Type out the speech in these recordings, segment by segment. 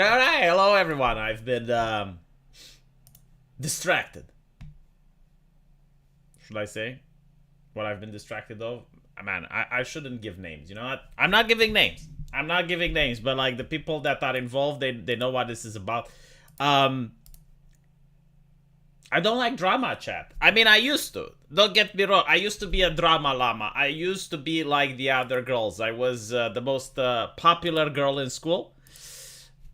Alright, hello everyone. I've been distracted. Should I say what I've been distracted of? Man, I shouldn't give names. You know what? I'm not giving names. I'm not giving names, but like the people that are involved, they know what this is about. Um, I don't like drama, chat. I mean, I used to. Don't get me wrong. I used to be a drama llama. I used to be like the other girls. I was the most popular girl in school.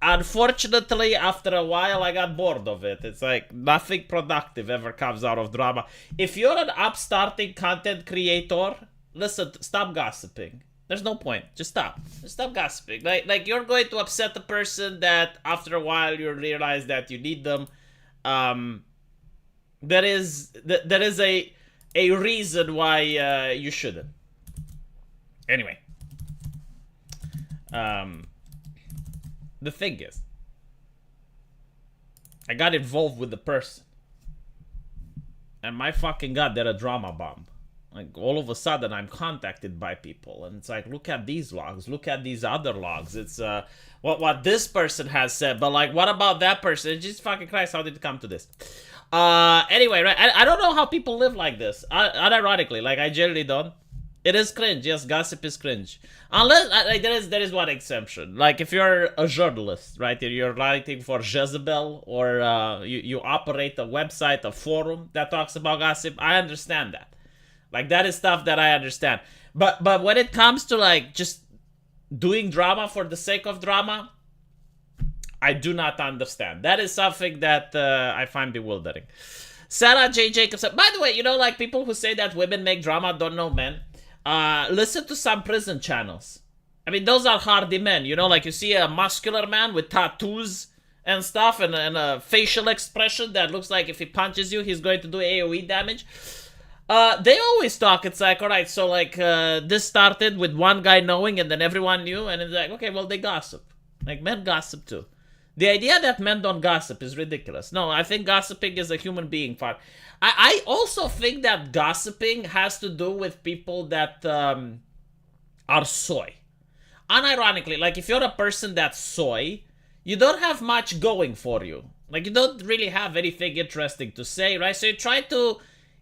Unfortunately, after a while, I got bored of it. It's like nothing productive ever comes out of drama. If you're an upstarting content creator, listen, stop gossiping. There's no point. Just stop. Just stop gossiping. Like you're going to upset the person that after a while you realize that you need them. There is a reason why you shouldn't. Anyway, the thing is, I got involved with the person, and my fucking god, they're a drama bomb. Like all of a sudden, I'm contacted by people, and it's like, look at these logs, look at these other logs. It's what this person has said, but like, what about that person? Jesus fucking Christ, how did it come to this? Anyway, right? I don't know how people live like this. Unironically, like I generally don't. It is cringe. Yes, gossip is cringe. Unless like, there is one exception. Like if you're a journalist, right? You're writing for Jezebel, or you operate a website, a forum that talks about gossip. I understand that. Like that is stuff that I understand. But when it comes to like just doing drama for the sake of drama, I do not understand. That is something that I find bewildering. Sarah J. Jacobson. By the way, you know, like people who say that women make drama don't know men. Listen to some prison channels. I mean, those are hardy men, you know, like you see a muscular man with tattoos and stuff and a facial expression that looks like if he punches you, he's going to do AoE damage. They always talk, it's like, alright, so like, this started with one guy knowing and then everyone knew, and it's like, okay, well, they gossip. Like, men gossip too. The idea that men don't gossip is ridiculous. No, I think gossiping is a human being part. I also think that gossiping has to do with people that are soy. Unironically, like if you're a person that's soy, you don't have much going for you. Like you don't really have anything interesting to say, right? So you try to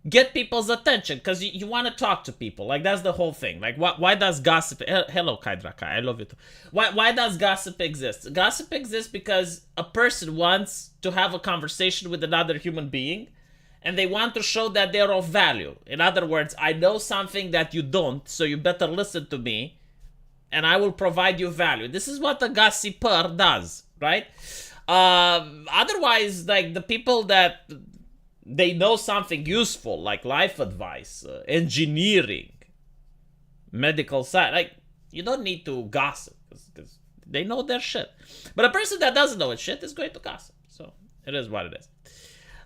get people's attention because you want to talk to people. Like that's the whole thing. Like why does gossip... Hello, Kaidraka. I love you too. Why does gossip exist? Gossip exists because a person wants to have a conversation with another human being, and they want to show that they're of value. In other words, I know something that you don't, so you better listen to me, and I will provide you value. This is what a gossiper does, right? Otherwise, like the people that they know something useful, like life advice, engineering, medical science, like you don't need to gossip because they know their shit. But a person that doesn't know its shit is going to gossip. So it is what it is.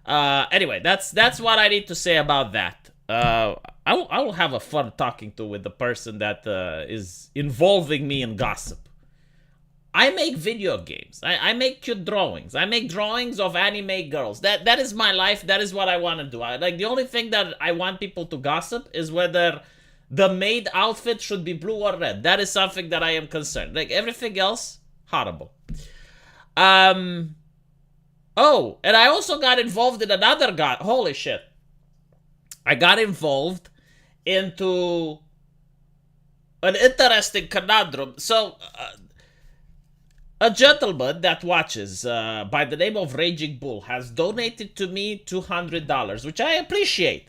Anyway, that's what I need to say about that. I will have a fun talking to with the person that is involving me in gossip. I make video games. I make cute drawings. I make drawings of anime girls. That is my life. That is what I want to do. Like the only thing that I want people to gossip is whether the maid outfit should be blue or red. That is something that I am concerned. Like everything else, horrible. Oh, and I also got involved in another god. Holy shit. I got involved into an interesting conundrum. So, a gentleman that watches by the name of Raging Bull has donated to me $200, which I appreciate.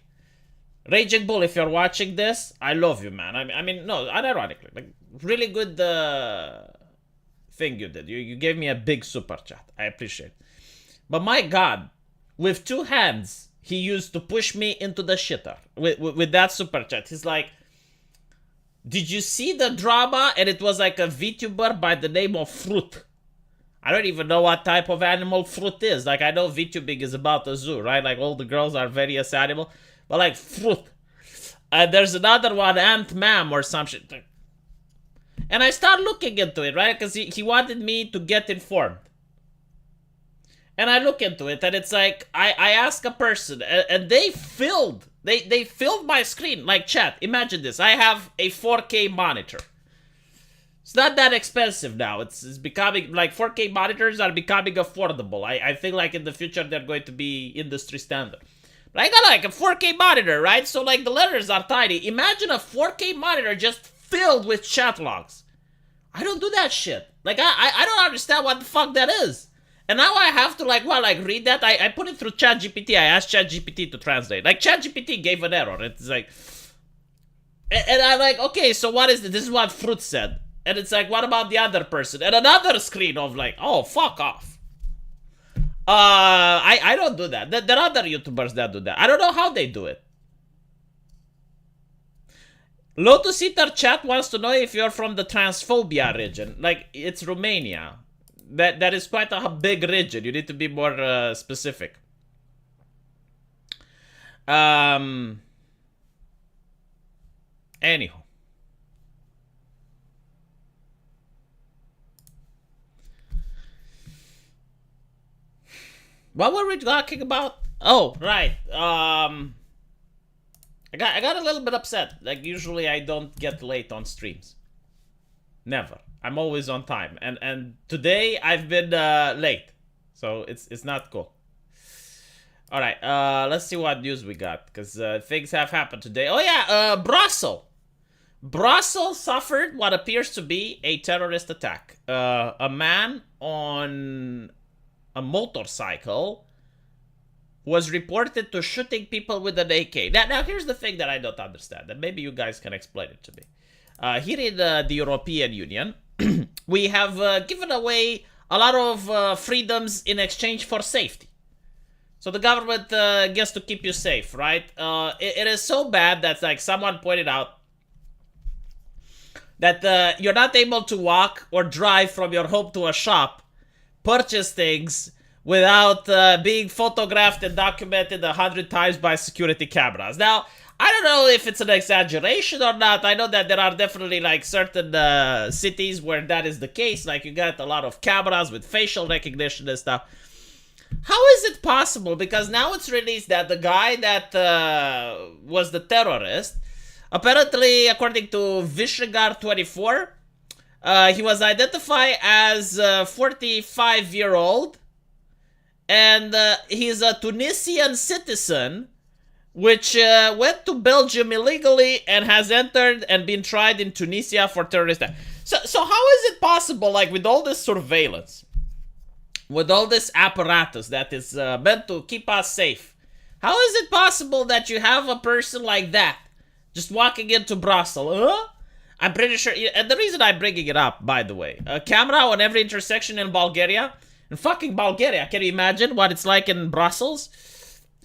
Raging Bull, if you're watching this, I love you, man. I mean, no, unironically, like, really good thing you did. You gave me a big super chat. I appreciate it. But my god, with two hands, he used to push me into the shitter with that super chat. He's like, did you see the drama? And it was like a VTuber by the name of Fruit. I don't even know what type of animal Fruit is. Like, I know VTubing is about a zoo, right? Like, all the girls are various animal. But, like, Fruit. There's another one, Ant Mam or some shit. And I start looking into it, right? Because he wanted me to get informed. And I look into it, and it's like, I ask a person, and they filled my screen. Like, chat, imagine this. I have a 4K monitor. It's not that expensive now. It's becoming, like, 4K monitors are becoming affordable. I think, like, in the future, they're going to be industry standard. But I got, like, a 4K monitor, right? So, like, the letters are tiny. Imagine a 4K monitor just filled with chat logs. I don't do that shit. Like, I don't understand what the fuck that is. And now I have to, like, read that. I put it through ChatGPT. I asked ChatGPT to translate. Like, ChatGPT gave an error. It's like... And I'm like, okay, so what is this? This is what Fruit said. And it's like, what about the other person? And another screen of, like, oh, fuck off. I don't do that. There are other YouTubers that do that. I don't know how they do it. Lotus Eater Chat wants to know if you're from the transphobia region. Like, it's Romania. That is quite a big region. You need to be more specific. Anyhow. What were we talking about? Oh, right. I got a little bit upset. Like, usually I don't get late on streams. Never. I'm always on time. And today I've been late. So it's not cool. Alright, let's see what news we got. Because things have happened today. Oh yeah, Brussels. Brussels suffered what appears to be a terrorist attack. A man on a motorcycle was reported to shooting people with an AK. Now here's the thing that I don't understand, and maybe you guys can explain it to me. Here in the European Union, we have given away a lot of freedoms in exchange for safety. So the government gets to keep you safe, right? It is so bad that, like, someone pointed out that you're not able to walk or drive from your home to a shop, purchase things, without being photographed and documented 100 times by security cameras. Now, I don't know if it's an exaggeration or not. I know that there are definitely, like, certain cities where that is the case. Like, you got a lot of cameras with facial recognition and stuff. How is it possible? Because now it's released that the guy that was the terrorist, apparently, according to Vishagar 24, he was identified as a 45-year-old, and he's a Tunisian citizen, which went to Belgium illegally and has entered and been tried in Tunisia for terrorist act. So how is it possible, like, with all this surveillance, with all this apparatus that is meant to keep us safe, how is it possible that you have a person like that just walking into Brussels? I'm pretty sure, and the reason I'm bringing it up, by the way, a camera on every intersection in Bulgaria, in fucking Bulgaria, can you imagine what it's like in Brussels?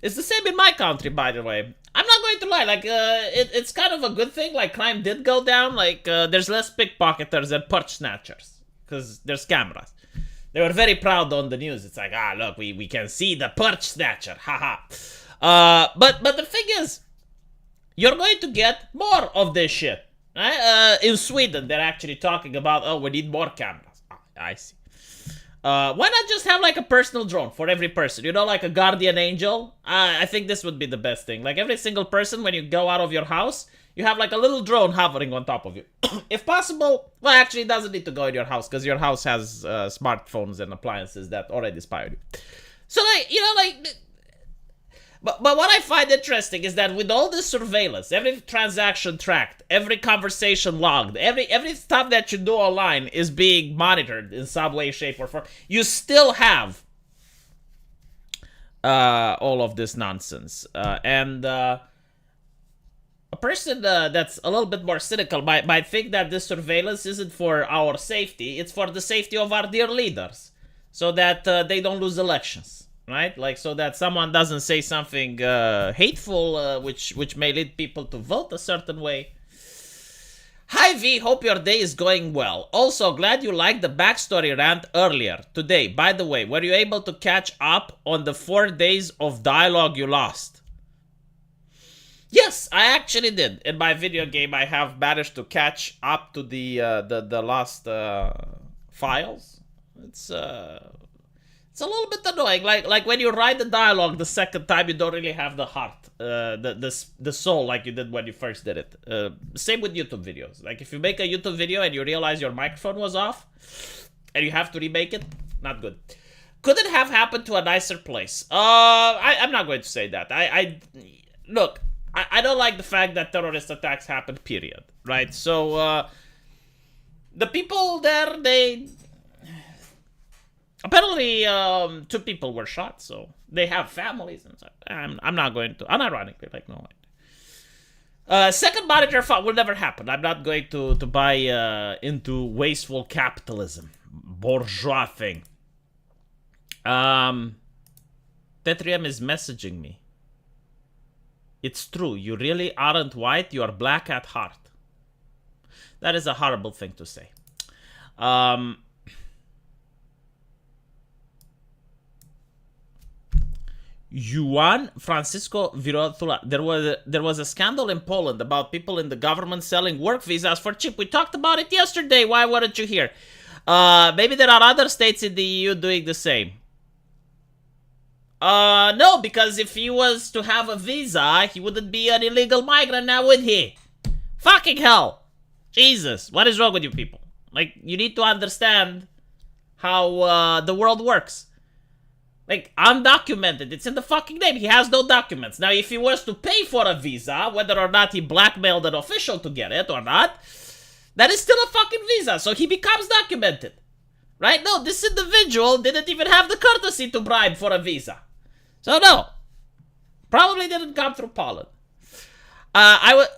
It's the same in my country, by the way. I'm not going to lie, like, it's kind of a good thing, like, crime did go down, like, there's less pickpocketers and purse snatchers, because there's cameras. They were very proud on the news. It's like, look, we can see the purse snatcher, haha. But the thing is, you're going to get more of this shit. Right? In Sweden, they're actually talking about, oh, we need more cameras. I see. Why not just have, like, a personal drone for every person? You know, like a guardian angel? I think this would be the best thing. Like, every single person, when you go out of your house, you have, like, a little drone hovering on top of you. If possible, well, actually, it doesn't need to go in your house, because your house has smartphones and appliances that already spy on you. So, like, you know, like... But what I find interesting is that with all this surveillance, every transaction tracked, every conversation logged, every stuff that you do online is being monitored in some way, shape, or form. You still have all of this nonsense. And a person that's a little bit more cynical might think that this surveillance isn't for our safety, it's for the safety of our dear leaders, so that they don't lose elections. Right? Like, so that someone doesn't say something hateful, which may lead people to vote a certain way. Hi V, hope your day is going well. Also, glad you liked the backstory rant earlier today. By the way, were you able to catch up on the 4 days of dialogue you lost? Yes, I actually did. In my video game, I have managed to catch up to the lost files. It's a little bit annoying. Like when you write the dialogue the second time, you don't really have the heart, the soul like you did when you first did it. Same with YouTube videos. Like if you make a YouTube video and you realize your microphone was off, and you have to remake it, not good. Could it have happened to a nicer place? I'm not going to say that. Look, I don't like the fact that terrorist attacks happen, period. Right? So, the people there, they... Apparently, 2 people were shot, so they have families and stuff. I'm not going to... Unironically, like, no way. Second monitor will never happen. I'm not going to buy into wasteful capitalism. Bourgeois thing. Tetrium is messaging me. It's true. You really aren't white. You are black at heart. That is a horrible thing to say. Juan Francisco Virotula. There was a scandal in Poland about people in the government selling work visas for cheap. We talked about it yesterday. Why weren't you here? Maybe there are other states in the EU doing the same. No, because if he was to have a visa, he wouldn't be an illegal migrant now, would he? Fucking hell. Jesus, what is wrong with you people? Like, you need to understand how the world works. Like, undocumented, it's in the fucking name. He has no documents. Now, if he was to pay for a visa, whether or not he blackmailed an official to get it or not, that is still a fucking visa, so he becomes documented. Right? No, this individual didn't even have the courtesy to bribe for a visa. So no. Probably didn't come through Poland. By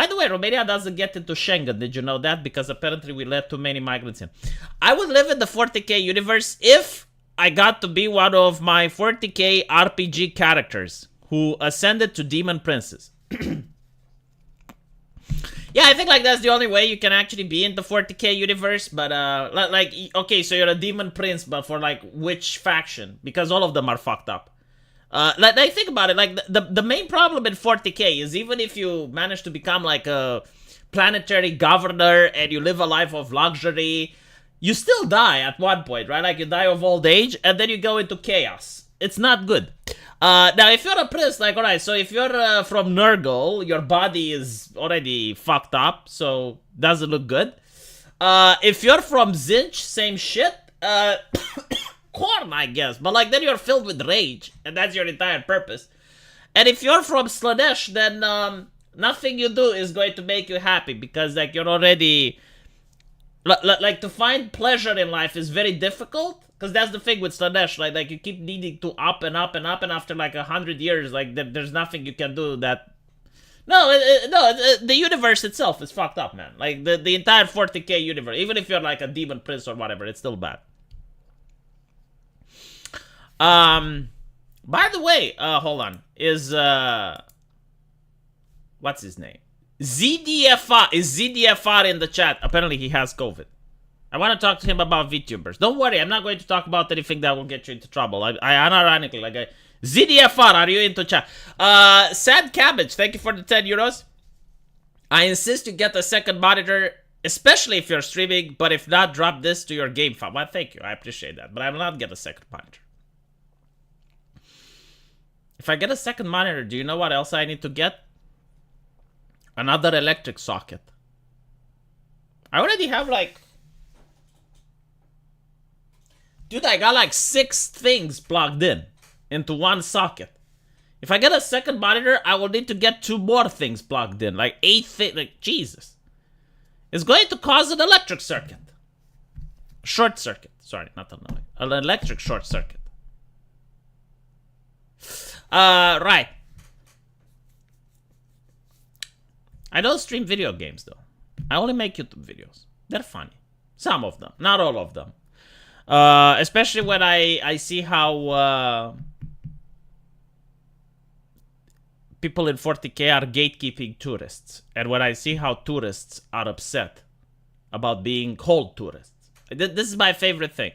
the way, Romania doesn't get into Schengen. Did you know that? Because apparently we let too many migrants in. I would live in the 40k universe if I got to be one of my 40k RPG characters who ascended to demon princes. Yeah, I think like that's the only way you can actually be in the 40k universe, but like, okay, so you're a demon prince, but for like which faction? Because all of them are fucked up. Like think about it, like the main problem in 40k is even if you manage to become like a planetary governor and you live a life of luxury, you still die at one point, right? Like you die of old age and then you go into chaos. It's not good. Now, if you're a prince, like, alright, so if you're from Nurgle, your body is already fucked up, so doesn't look good. If you're from Zinch, same shit. Corn, I guess, but like then you're filled with rage, and that's your entire purpose. And if you're from Slanesh, then nothing you do is going to make you happy, because like you're already... Like to find pleasure in life is very difficult. Because that's the thing with Slanesh, like you keep needing to up and up and up, and after like 100 years, like there's nothing you can do that... No, the universe itself is fucked up, man. Like the entire 40k universe, even if you're like a demon prince or whatever, it's still bad. By the way, hold on, is what's his name? ZDFR, is ZDFR in the chat? Apparently he has COVID. I want to talk to him about VTubers. Don't worry, I'm not going to talk about anything that will get you into trouble. I unironically, like, ZDFR, are you into chat? Sad Cabbage, thank you for the 10 euros. I insist you get a second monitor, especially if you're streaming, but if not, drop this to your game file. Well, thank you, I appreciate that, but I will not get a second monitor. If I get a second monitor, do you know what else I need to get? Another electric socket. I already have like... Dude, I got like 6 things plugged in into one socket. If I get a second monitor, I will need to get 2 more things plugged in. Like 8 things. Like, Jesus. It's going to cause an electric circuit. Short circuit. Sorry, not an electric short circuit. Right. I don't stream video games, though. I only make YouTube videos. They're funny. Some of them. Not all of them. Especially when I see how people in 40k are gatekeeping tourists. And when I see how tourists are upset about being called tourists. This is my favorite thing.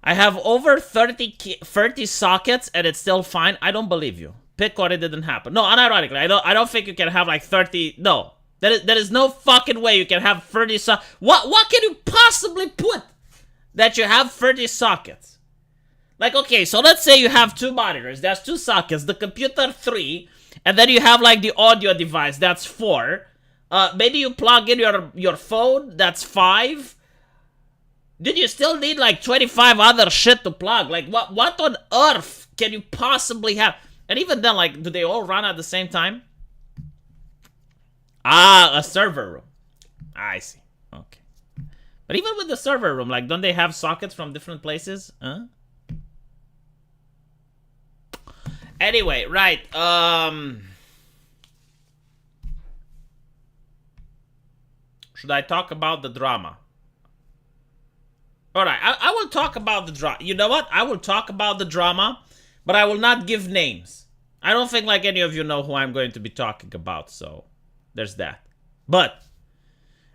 I have over 30 sockets and it's still fine. I don't believe you. Pick what it didn't happen. No, unironically, I don't think you can have like 30... No. There is no fucking way you can have 30 sockets. What can you possibly put that you have 30 sockets. Like, okay, so let's say you have 2 monitors. That's 2 sockets. The computer, 3. And then you have, like, the audio device. That's 4. Maybe you plug in your phone. That's 5. Did you still need, like, 25 other shit to plug? Like, what on earth can you possibly have? And even then, like, do they all run at the same time? Ah, a server room. I see. Okay. But even with the server room, like, don't they have sockets from different places? Huh? Anyway, right. Should I talk about the drama? Alright, I will talk about the drama. You know what? I will talk about the drama, but I will not give names. I don't think like any of you know who I'm going to be talking about, so there's that. But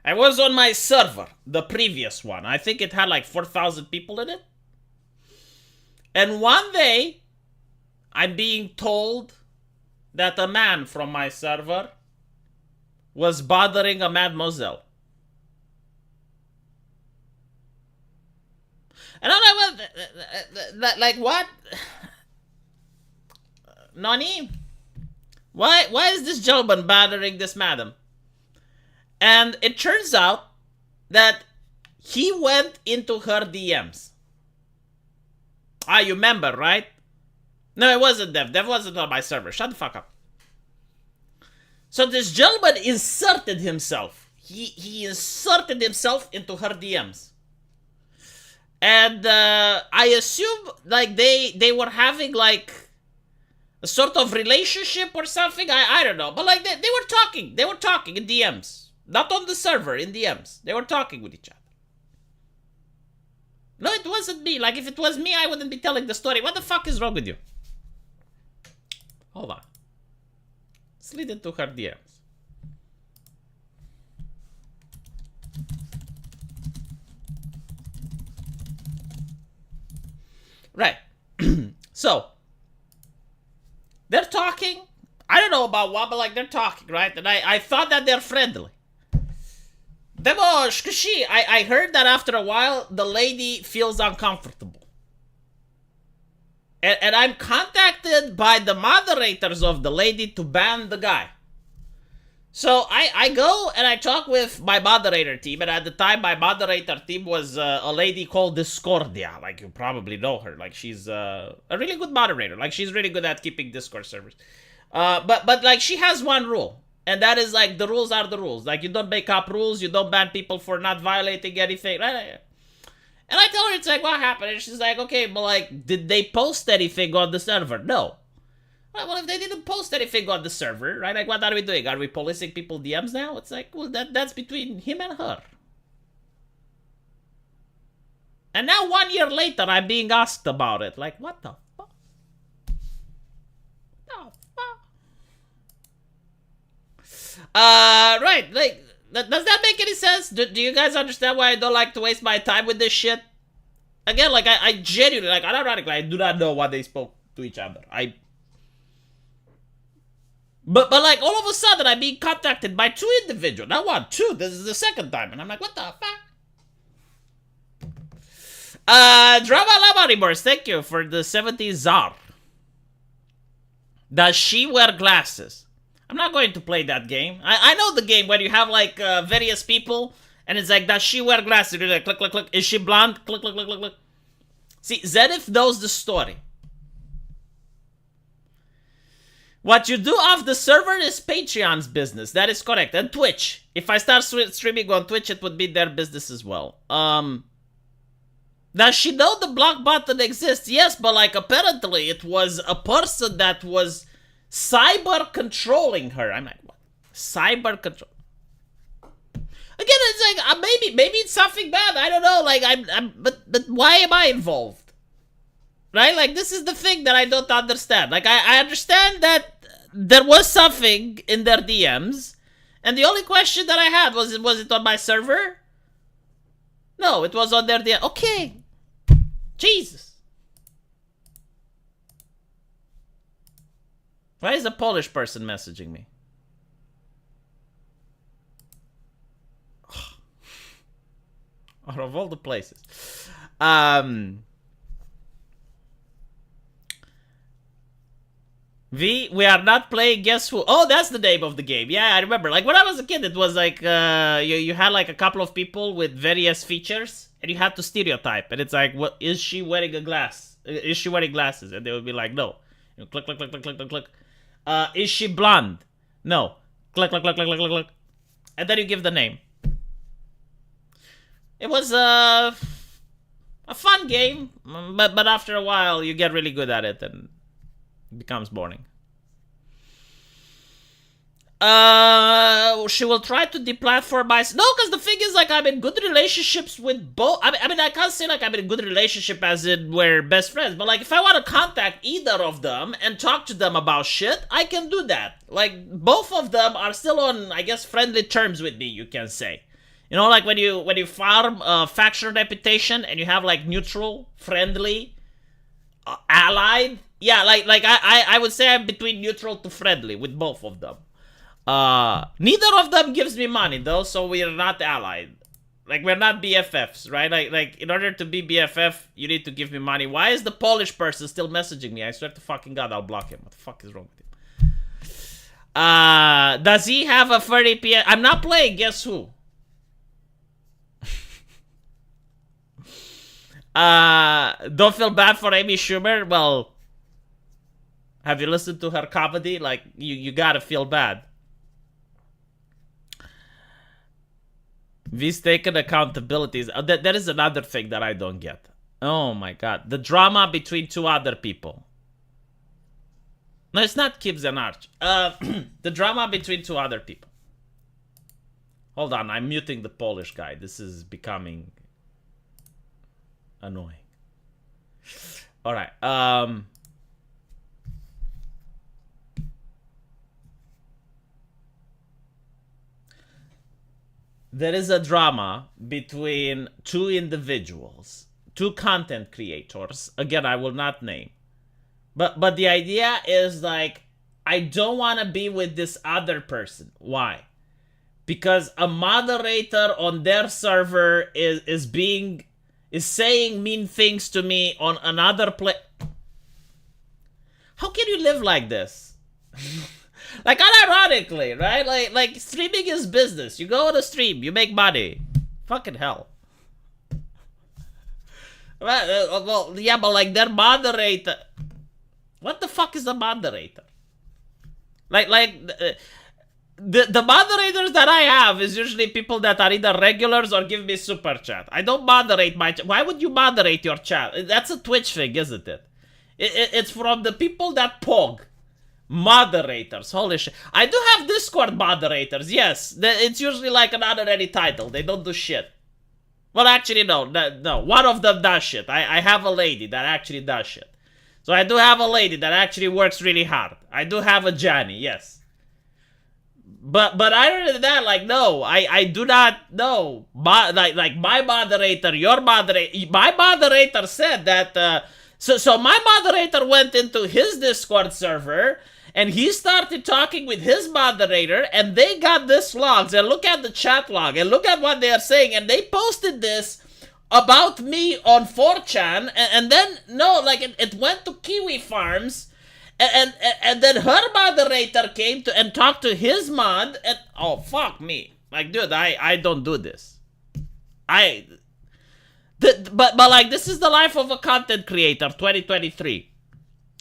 I was on my server, the previous one. I think it had like 4,000 people in it. And one day, I'm being told that a man from my server was bothering a mademoiselle. And I'm like, what? Nani? Why is this gentleman bothering this madam? And it turns out that he went into her DMs. Ah, you remember, right? No, it wasn't Dev. Dev wasn't on my server. Shut the fuck up. So this gentleman inserted himself. He inserted himself into her DMs. And I assume like they were having like a sort of relationship or something. I don't know. But like they were talking. They were talking in DMs. Not on the server, in DMs. They were talking with each other. No, it wasn't me. Like if it was me, I wouldn't be telling the story. What the fuck is wrong with you? Hold on. Slid into her DMs. Right. So, they're talking. I don't know about what, but like they're talking, right? And I thought that they're friendly. I heard that after a while, the lady feels uncomfortable. And I'm contacted by the moderators of the lady to ban the guy. So I go and I talk with my moderator team. And at the time, my moderator team was a lady called Discordia. Like, you probably know her. Like, she's a really good moderator. Like, she's really good at keeping Discord servers. But like, she has one rule. And that is, like, the rules are the rules. Like, you don't make up rules. You don't ban people for not violating anything. Right? And I tell her, it's like, what happened? And she's like, okay, but like, did they post anything on the server? No. Well, if they didn't post anything on the server, right? Like, what are we doing? Are we policing people's DMs now? It's like, well, that's between him and her. And now 1 year later, I'm being asked about it. Like, what the fuck? What the fuck? Right, like, does that make any sense? Do you guys understand why I don't like to waste my time with this shit? Again, like, I genuinely, like, unironically, I do not know what they spoke to each other. But like, all of a sudden, I'm being contacted by 2 individuals. Not 1, 2. This is the second time. And I'm like, what the fuck? Drama Lama Remorse, thank you for the 70s czar. Does she wear glasses? I'm not going to play that game. I know the game where you have, like, various people, and it's like, does she wear glasses? You're like, click, click, click. Is she blonde? Click, click, click, click, click. See, Zenith knows the story. What you do off the server is Patreon's business. That is correct. And Twitch. If I start streaming on Twitch, it would be their business as well. Does she know the block button exists? Yes, but like apparently it was a person that was cyber controlling her. I'm like, what? Cyber control. Again, it's like maybe it's something bad. I don't know. Like but why am I involved? Right? Like, this is the thing that I don't understand. Like, I understand that there was something in their DMs, and the only question that I had was it on my server? No, it was on their DM. Okay. Jesus. Why is a Polish person messaging me? Out of all the places. We are not playing Guess Who. Oh, that's the name of the game. Yeah, I remember. Like, when I was a kid, it was like, you had like a couple of people with various features, and you had to stereotype. And it's like, what is she wearing a glass? Is she wearing glasses? And they would be like, no. You know, click, click, click, click, click, click, click. Is she blonde? No. Click, click, click, click, click, click, click. And then you give the name. It was a fun game, but after a while, you get really good at it, and it becomes boring. She will try to deplatform my... No, because the thing is, like, I'm in good relationships with both... I mean, I can't say, like, I'm in a good relationship as in we're best friends, but, like, if I want to contact either of them and talk to them about shit, I can do that. Like, both of them are still on, I guess, friendly terms with me, you can say. You know, like, when you farm a faction reputation and you have, like, neutral, friendly, allied... Yeah, like I would say I'm between neutral to friendly with both of them. Neither of them gives me money though, so we're not allied. Like, we're not BFFs, right? Like in order to be BFF, you need to give me money. Why is the Polish person still messaging me? I swear to fucking God, I'll block him. What the fuck is wrong with him? Does he have a 30 PS? I'm not playing Guess Who. Don't feel bad for Amy Schumer. Well, have you listened to her comedy? Like, you gotta feel bad. V's taken accountabilities. That is another thing that I don't get. Oh my God. The drama between two other people. No, it's not Kibbs and Arch. The drama between two other people. Hold on, I'm muting the Polish guy. This is becoming annoying. Alright, there is a drama between two individuals, two content creators. Again, I will not name. But the idea is, like, I don't want to be with this other person. Why? Because a moderator on their server is saying mean things to me on another play. How can you live like this? Like, unironically, right? Like streaming is business. You go on a stream, you make money. Fucking hell. Well, yeah, but like their moderator. What the fuck is the moderator? The moderators that I have is usually people that are either regulars or give me super chat. I don't moderate my chat. Why would you moderate your chat? That's a Twitch thing, isn't it? It's from the people that pog. Moderators, holy shit. I do have Discord moderators, yes. It's usually like an honorary title. They don't do shit. Well, actually, no. One of them does shit. I have a lady that actually does shit. So I do have a lady that actually works really hard. I do have a Johnny, yes. But other than that, like, no, I do not know. Like my moderator, your moderator, my moderator said that, so my moderator went into his Discord server and he started talking with his moderator and they got this logs and look at the chat log and look at what they are saying and they posted this about me on 4chan and then, no, like it went to Kiwi Farms and then her moderator came to and talked to his mod and, oh, fuck me. Like, dude, I don't do this. But like, this is the life of a content creator, 2023.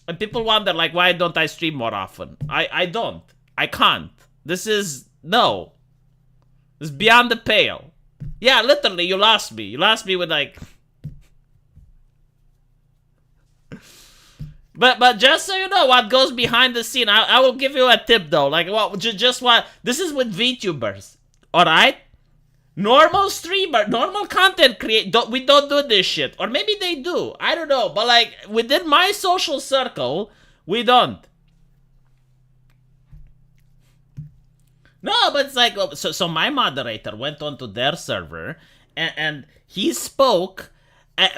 And people wonder, like, why don't I stream more often? I don't. I can't. This is, no. This is beyond the pale. Yeah, literally, you lost me. You lost me with, like... But just so you know what goes behind the scene, I will give you a tip, though. Like, well, just what... This is with VTubers, alright? Normal streamer, normal content creator, we don't do this shit. Or maybe they do. I don't know. But, like, within my social circle, we don't. No, but it's like, so my moderator went onto their server and he spoke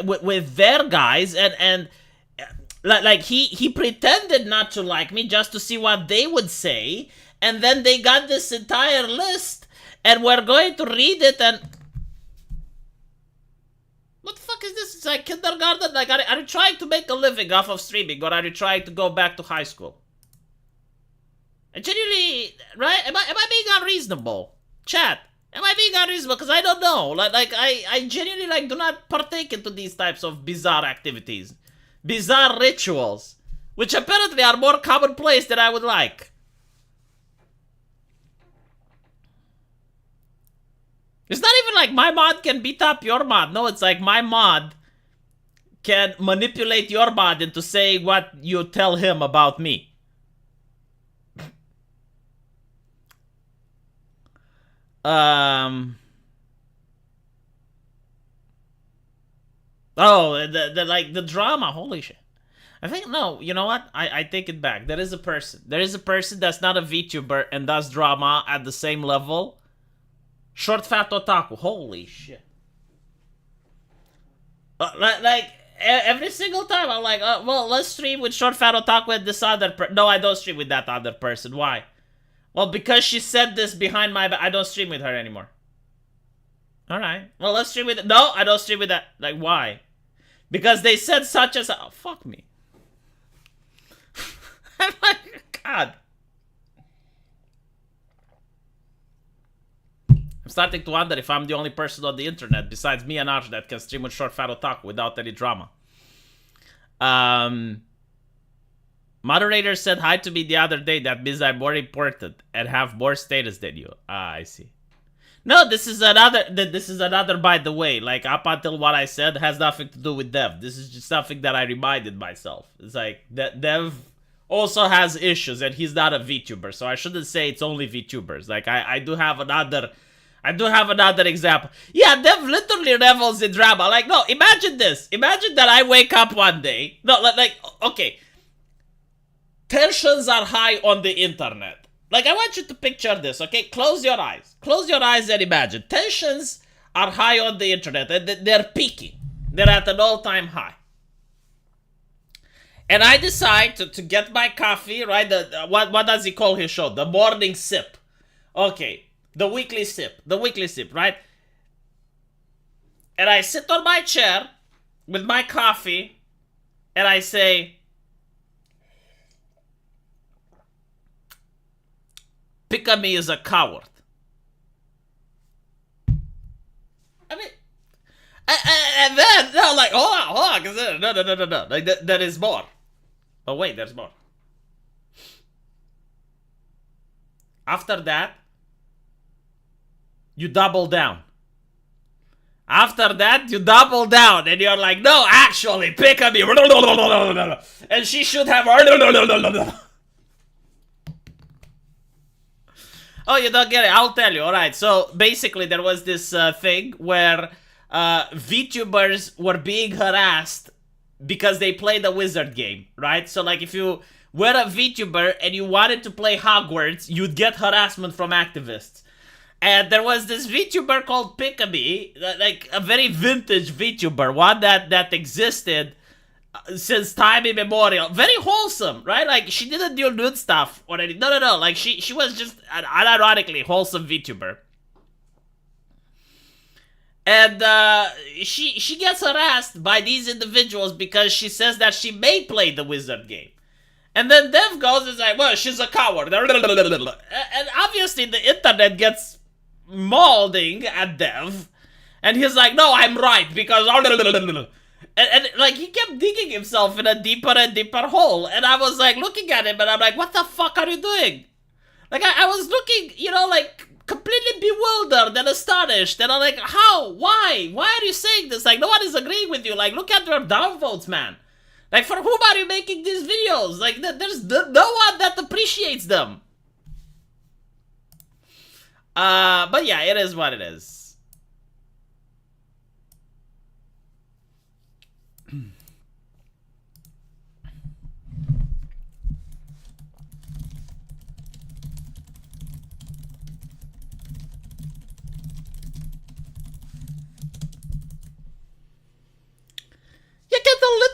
with their guys and like he pretended not to like me just to see what they would say, and then they got this entire list and we're going to read it and what the fuck is this? It's like kindergarten. Like, are you trying to make a living off of streaming, or are you trying to go back to high school? And genuinely, right? Am I being unreasonable? Chat, am I being unreasonable? Because I don't know. Like I genuinely like do not partake into these types of bizarre activities, bizarre rituals, which apparently are more commonplace than I would like. It's not even like my mod can beat up your mod. No, it's like my mod can manipulate your mod into saying what you tell him about me. Oh, the drama. Holy shit. I think, no, you know what? I take it back. There is a person. There is a person that's not a VTuber and does drama at the same level. Short fat otaku. Holy shit. Like, every single time I'm like, well, let's stream with short fat otaku and this other No, I don't stream with that other person. Why? Well, because she said this behind my back. I don't stream with her anymore. Alright. Well, let's stream with... No, I don't stream with that. Like, why? Because they said such as... Oh, fuck me. I'm like, God. I'm starting to wonder if I'm the only person on the internet besides me and Arch that can stream with short fat otaku without any drama. Moderator said hi to me the other day. That means I'm more important and have more status than you. Ah, I see. No, this is another, by the way. Like, up until what I said has nothing to do with Dev. This is just something that I reminded myself. It's like, Dev also has issues and he's not a VTuber. So I shouldn't say it's only VTubers. Like, I do have another example. Yeah, Dev literally revels in drama. Like, no, imagine this. Imagine that I wake up one day. No, like, okay. Tensions are high on the internet. Like, I want you to picture this, okay? Close your eyes. Close your eyes and imagine. Tensions are high on the internet. And they're peaking. They're at an all-time high. And I decide to get my coffee, right? What does he call his show? The morning sip. Okay. The weekly sip, right? And I sit on my chair with my coffee and I say, Pipa is a coward. I mean, and then, no, like, hold on, because no. Like, there is more. Oh, wait, there's more. After that, you double down. After that, you double down. And you're like, no, actually, Pipa. And she should have... Oh, you don't get it? I'll tell you. Alright, so basically there was this thing where VTubers were being harassed because they played a wizard game, right? So like if you were a VTuber and you wanted to play Hogwarts, you'd get harassment from activists. And there was this VTuber called Pipa, like a very vintage VTuber, one that existed since time immemorial. Very wholesome, right? Like, she didn't do nude stuff or anything. No. Like, she was just an unironically wholesome VTuber. And she gets harassed by these individuals because she says that she may play the wizard game. And then Dev goes and is like, well, she's a coward. And obviously the internet gets mauling at Dev. And he's like, no, I'm right, because... And like, he kept digging himself in a deeper and deeper hole. And I was like, looking at him, and I'm like, what the fuck are you doing? Like, I was looking, you know, like, completely bewildered and astonished. And I'm like, how? Why? Why are you saying this? Like, no one is agreeing with you. Like, look at your downvotes, man. Like, for whom are you making these videos? Like, there's no one that appreciates them. But yeah, it is what it is.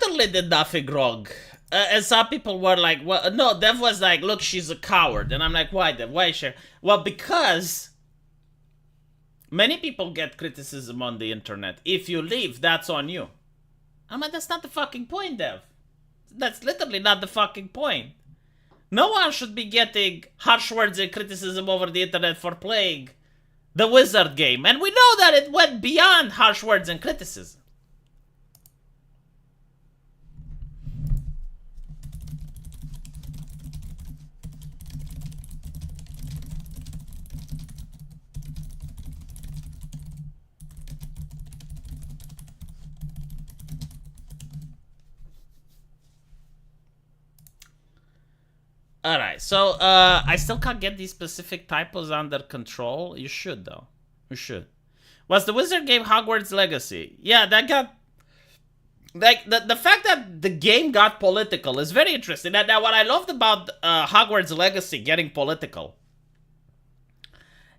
Literally did nothing wrong. And some people were like, well, no, Dev was like, look, she's a coward. And I'm like, why, Dev? Why, sure? Well, because many people get criticism on the internet. If you leave, that's on you. I'm like, that's not the fucking point, Dev. That's literally not the fucking point. No one should be getting harsh words and criticism over the internet for playing the Wizard game. And we know that it went beyond harsh words and criticism. Alright, so I still can't get these specific typos under control. You should, though. You should. Was the Wizard game Hogwarts Legacy? Yeah, that got... Like, the fact that the game got political is very interesting. Now, what I loved about Hogwarts Legacy getting political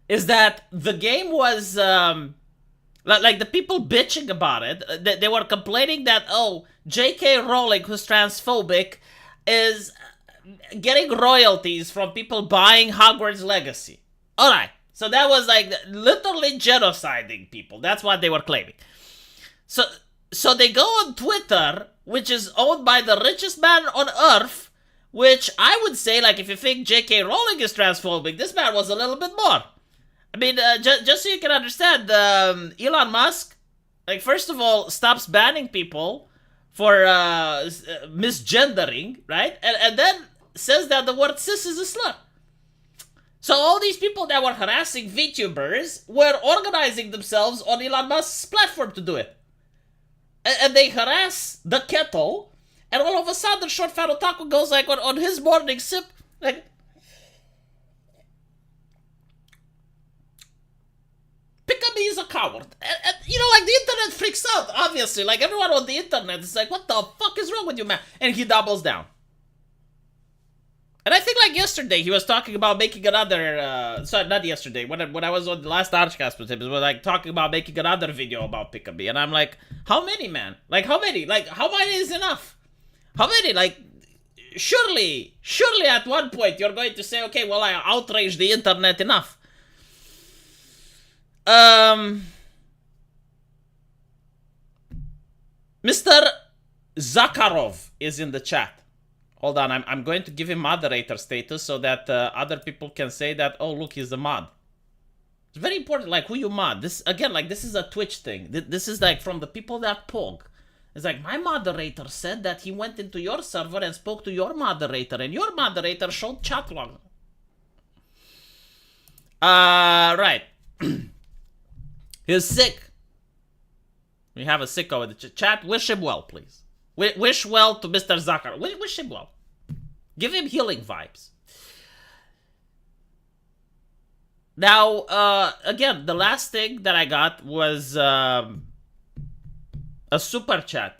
is that the game was... like, the people bitching about it, they were complaining that, oh, J.K. Rowling, who's transphobic, is... getting royalties from people buying Hogwarts Legacy. Alright, so that was like literally genociding people. That's what they were claiming. So they go on Twitter, which is owned by the richest man on Earth, which I would say, like, if you think J.K. Rowling is transphobic, this man was a little bit more. I mean, just so you can understand, Elon Musk, like, first of all, stops banning people for misgendering, right? And then says that the word cis is a slur. So all these people that were harassing VTubers were organizing themselves on Elon Musk's platform to do it. And they harass the kettle, and all of a sudden Short Fat Otaku goes like on his morning sip, like... Pick-a-me is a coward. And, you know, like, the internet freaks out, obviously. Like, everyone on the internet is like, what the fuck is wrong with you, man? And he doubles down. And I think, like, yesterday, he was talking about making another, sorry, not yesterday, when I was on the last Archcast with him, he was, like, talking about making another video about Pick-a-me. And I'm like, how many, man? Like, how many? Like, how many is enough? How many? Like, surely at one point, you're going to say, okay, well, I outraged the internet enough. Mr. Zakharov is in the chat. Hold on, I'm going to give him moderator status so that other people can say that, oh, look, he's a mod. It's very important, like, who you mod. This, again, like, this is a Twitch thing. This is, like, from the people that pog. It's like, my moderator said that he went into your server and spoke to your moderator, and your moderator showed chat log. Right. He's sick. We have a sicko in the chat. Wish him well, please. Wish well to Mr. Zakar. Wish him well. Give him healing vibes. Now, again, the last thing that I got was a super chat.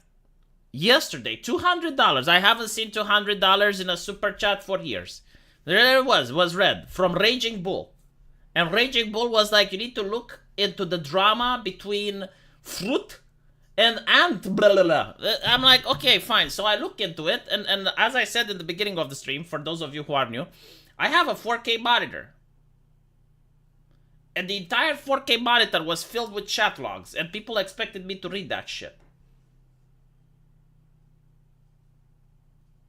Yesterday, $200. I haven't seen $200 in a super chat for years. There it was read from Raging Bull. And Raging Bull was like, you need to look into the drama between fruit and ant, blah, blah, blah. I'm like, okay, fine. So I look into it, and as I said in the beginning of the stream, for those of you who are new, I have a 4K monitor. And the entire 4K monitor was filled with chat logs, and people expected me to read that shit.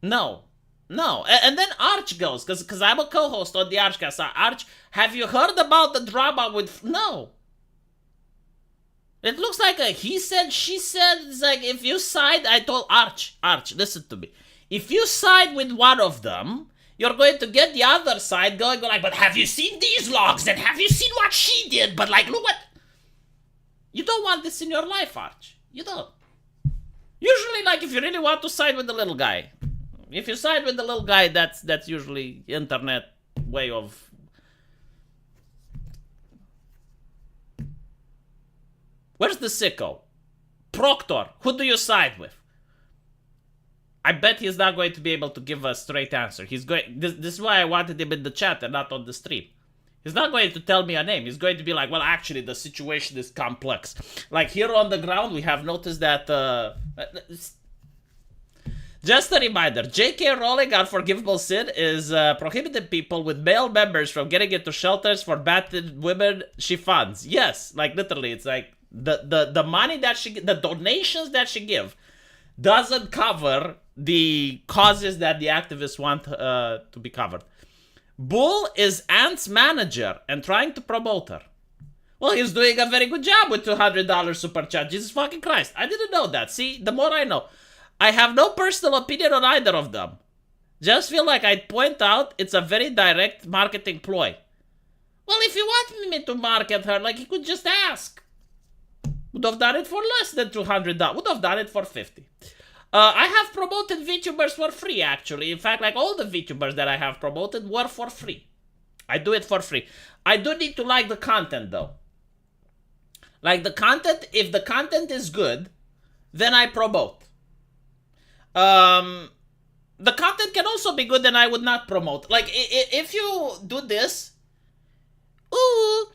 No. And then Arch goes, because I'm a co-host on the Archcast. Arch, have you heard about the drama with... No. It looks like a he said, she said. It's like, if you side, I told Arch, listen to me. If you side with one of them, you're going to get the other side going like, but have you seen these logs? And have you seen what she did? But like, look what... You don't want this in your life, Arch. You don't. Usually, like, if you really want to side with the little guy. If you side with the little guy, that's usually internet way of... Where's the sicko? Proctor, who do you side with? I bet he's not going to be able to give a straight answer. He's going. This is why I wanted him in the chat and not on the stream. He's not going to tell me a name. He's going to be like, well, actually, the situation is complex. Like, here on the ground, we have noticed that... Just a reminder, J.K. Rowling Unforgivable Sin is prohibiting people with male members from getting into shelters for battered women she funds. Yes, like, literally, it's like... The money that she, the donations that she give doesn't cover the causes that the activists want to be covered. Bull is Ant's manager and trying to promote her. Well, he's doing a very good job with $200 super chat. Jesus fucking Christ. I didn't know that. See, the more I know. I have no personal opinion on either of them. Just feel like I'd point out it's a very direct marketing ploy. Well, if you want me to market her, like, you could just ask. Would have done it for less than $200. Would have done it for $50. I have promoted VTubers for free, actually. In fact, like, all the VTubers that I have promoted were for free. I do it for free. I do need to like the content, though. Like, the content, if the content is good, then I promote. The content can also be good and I would not promote. Like, if you do this, ooh,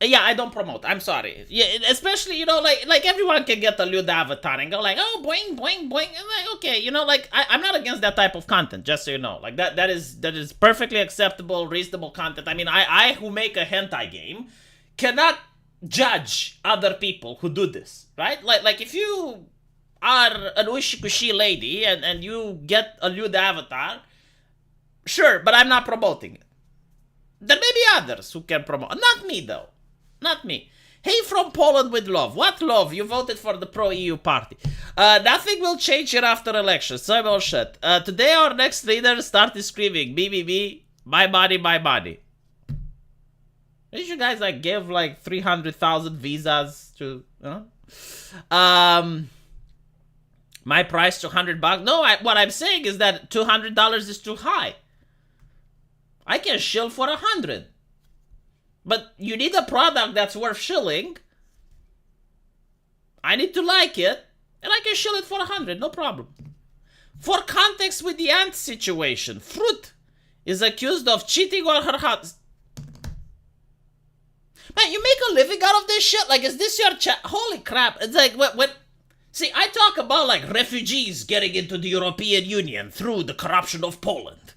yeah, I don't promote. I'm sorry. Yeah, especially, you know, like everyone can get a lewd avatar and go like, oh, boing, boing, boing. And like, okay, you know, like, I'm not against that type of content, just so you know. Like, that is perfectly acceptable, reasonable content. I mean, I who make a hentai game cannot judge other people who do this, right? Like if you are an ushikushi lady and you get a lewd avatar, sure, but I'm not promoting it. There may be others who can promote. Not me, though. Not me. Hey, from Poland with love. What love? You voted for the pro-EU party. Nothing will change here after elections. So I'm all shit. Today our next leader started screaming, me, my body, my body. Did you guys, like, give, like, 300,000 visas to, you know? My price, $200. No, what I'm saying is that $200 is too high. I can shill for 100. But you need a product that's worth shilling. I need to like it. And I can shill it for 100, no problem. For context with the ant situation, Fruit is accused of cheating on her husband. Man, you make a living out of this shit? Like, is this your chat? Holy crap. It's like, what? See, I talk about, like, refugees getting into the European Union through the corruption of Poland.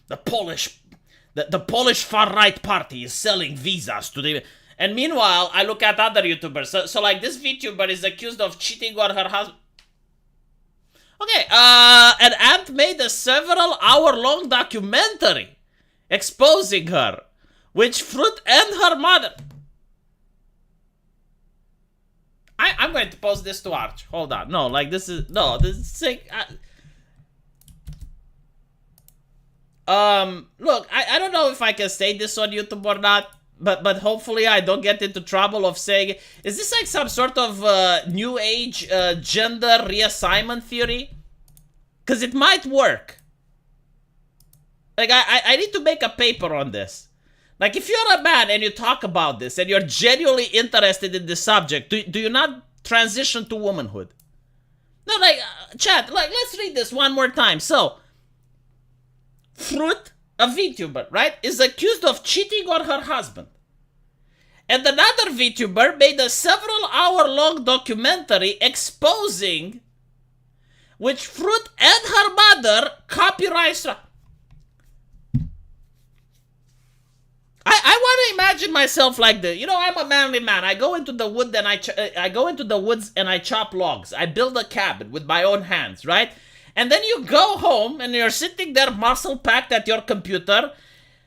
The Polish far-right party is selling visas to the... And meanwhile, I look at other YouTubers. So like, this VTuber is accused of cheating on her husband. Okay, an ant made a several-hour-long documentary exposing her, which Fruit and her mother... I'm going to post this to Arch. Hold on. No, like, this is... No, this is sick. Look, I don't know if I can say this on YouTube or not, but hopefully I don't get into trouble of saying... Is this like some sort of new age gender reassignment theory? Because it might work. Like, I need to make a paper on this. Like, if you're a man and you talk about this and you're genuinely interested in this subject, do you not transition to womanhood? No, like, chat, like, let's read this one more time. So, Fruit, a VTuber, right, is accused of cheating on her husband. And another VTuber made a several-hour-long documentary exposing which Fruit and her mother copyright... I want to imagine myself like this. You know, I'm a manly man. I go into the wood and I go into the woods and I chop logs. I build a cabin with my own hands, right? And then you go home and you're sitting there muscle packed at your computer,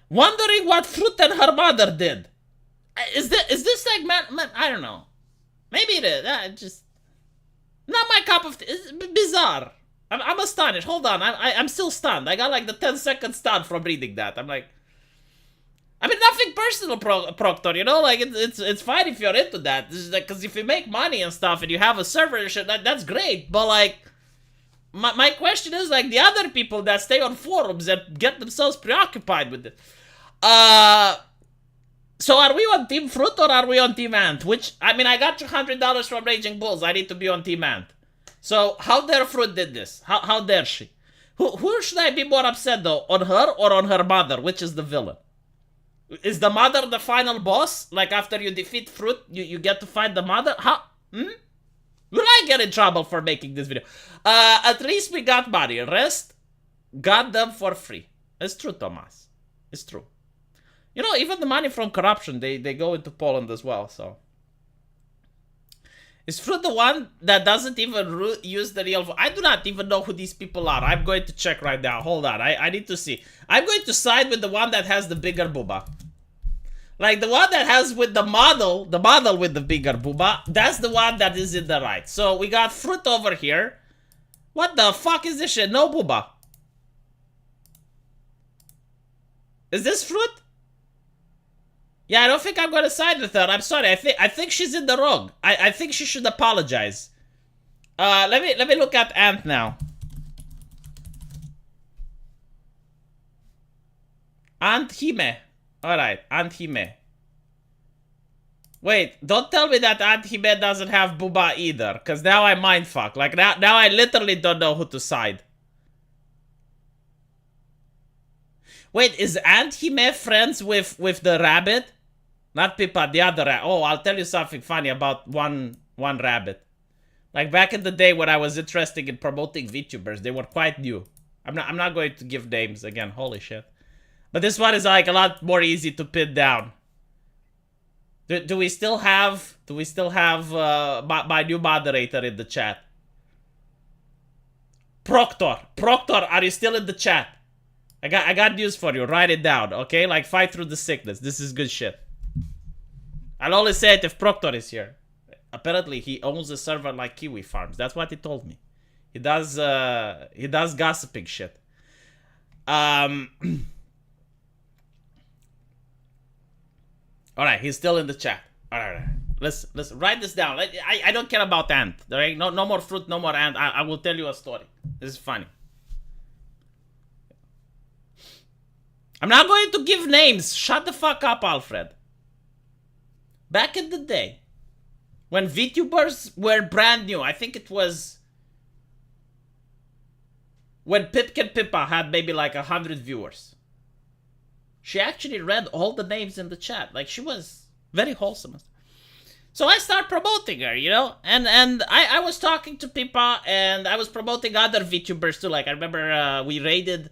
wondering what Fruit and her mother did. Is this like man? I don't know. Maybe it is. Just not my cup of tea. It's bizarre. I'm astonished. Hold on. I'm still stunned. I got like the 10-second stun from reading that. I'm like. I mean, nothing personal, Proctor, you know? Like, it's fine if you're into that. This is like, because if you make money and stuff and you have a server and shit, that's great. But, like, my question is, like, the other people that stay on forums and get themselves preoccupied with it. So are we on Team Fruit or are we on Team Ant? Which, I mean, I got $200 from Raging Bulls. I need to be on Team Ant. So, how dare Fruit did this? How dare she? Who should I be more upset, though? On her or on her mother? Which is the villain? Is the mother the final boss? Like, after you defeat Fruit, you get to fight the mother? How? Will I get in trouble for making this video? At least we got money. Rest, got them for free. It's true, Thomas. It's true. You know, even the money from corruption, they go into Poland as well, so. Is Fruit the one that doesn't even use the real... I do not even know who these people are. I'm going to check right now. Hold on. I need to see. I'm going to side with the one that has the bigger booba. Like, the one that has with the model with the bigger booba, that's the one that is in the right. So, we got Fruit over here. What the fuck is this shit? No booba. Is this Fruit? Yeah, I don't think I'm gonna side with her. I'm sorry. I think she's in the wrong. I think she should apologize. Let me look at Ant now. Ant Hime. Alright, Ant Hime. Wait, don't tell me that Ant Hime doesn't have booba either, cause now I mindfuck. Like now I literally don't know who to side. Wait, is Ant Hime friends with the rabbit? Not Pipa, the other rabbit. Oh, I'll tell you something funny about one rabbit. Like back in the day when I was interested in promoting VTubers, they were quite new. I'm not going to give names again. Holy shit. But this one is like a lot more easy to pin down. Do we still have my new moderator in the chat? Proctor, are you still in the chat? I got news for you. Write it down, okay? Like, fight through the sickness. This is good shit. I'll only say it if Proctor is here. Apparently, he owns a server like Kiwi Farms. That's what he told me. He does gossiping shit. Alright, he's still in the chat. Alright. Let's write this down. I don't care about Ant. Right? No more Fruit, no more Ant. I will tell you a story. This is funny. I'm not going to give names. Shut the fuck up, Alfred. Back in the day, when VTubers were brand new, I think it was when Pipkin Pipa had maybe like 100 viewers. She actually read all the names in the chat. Like, she was very wholesome. So I start promoting her, you know? And I was talking to Pipa, and I was promoting other VTubers too. Like, I remember we raided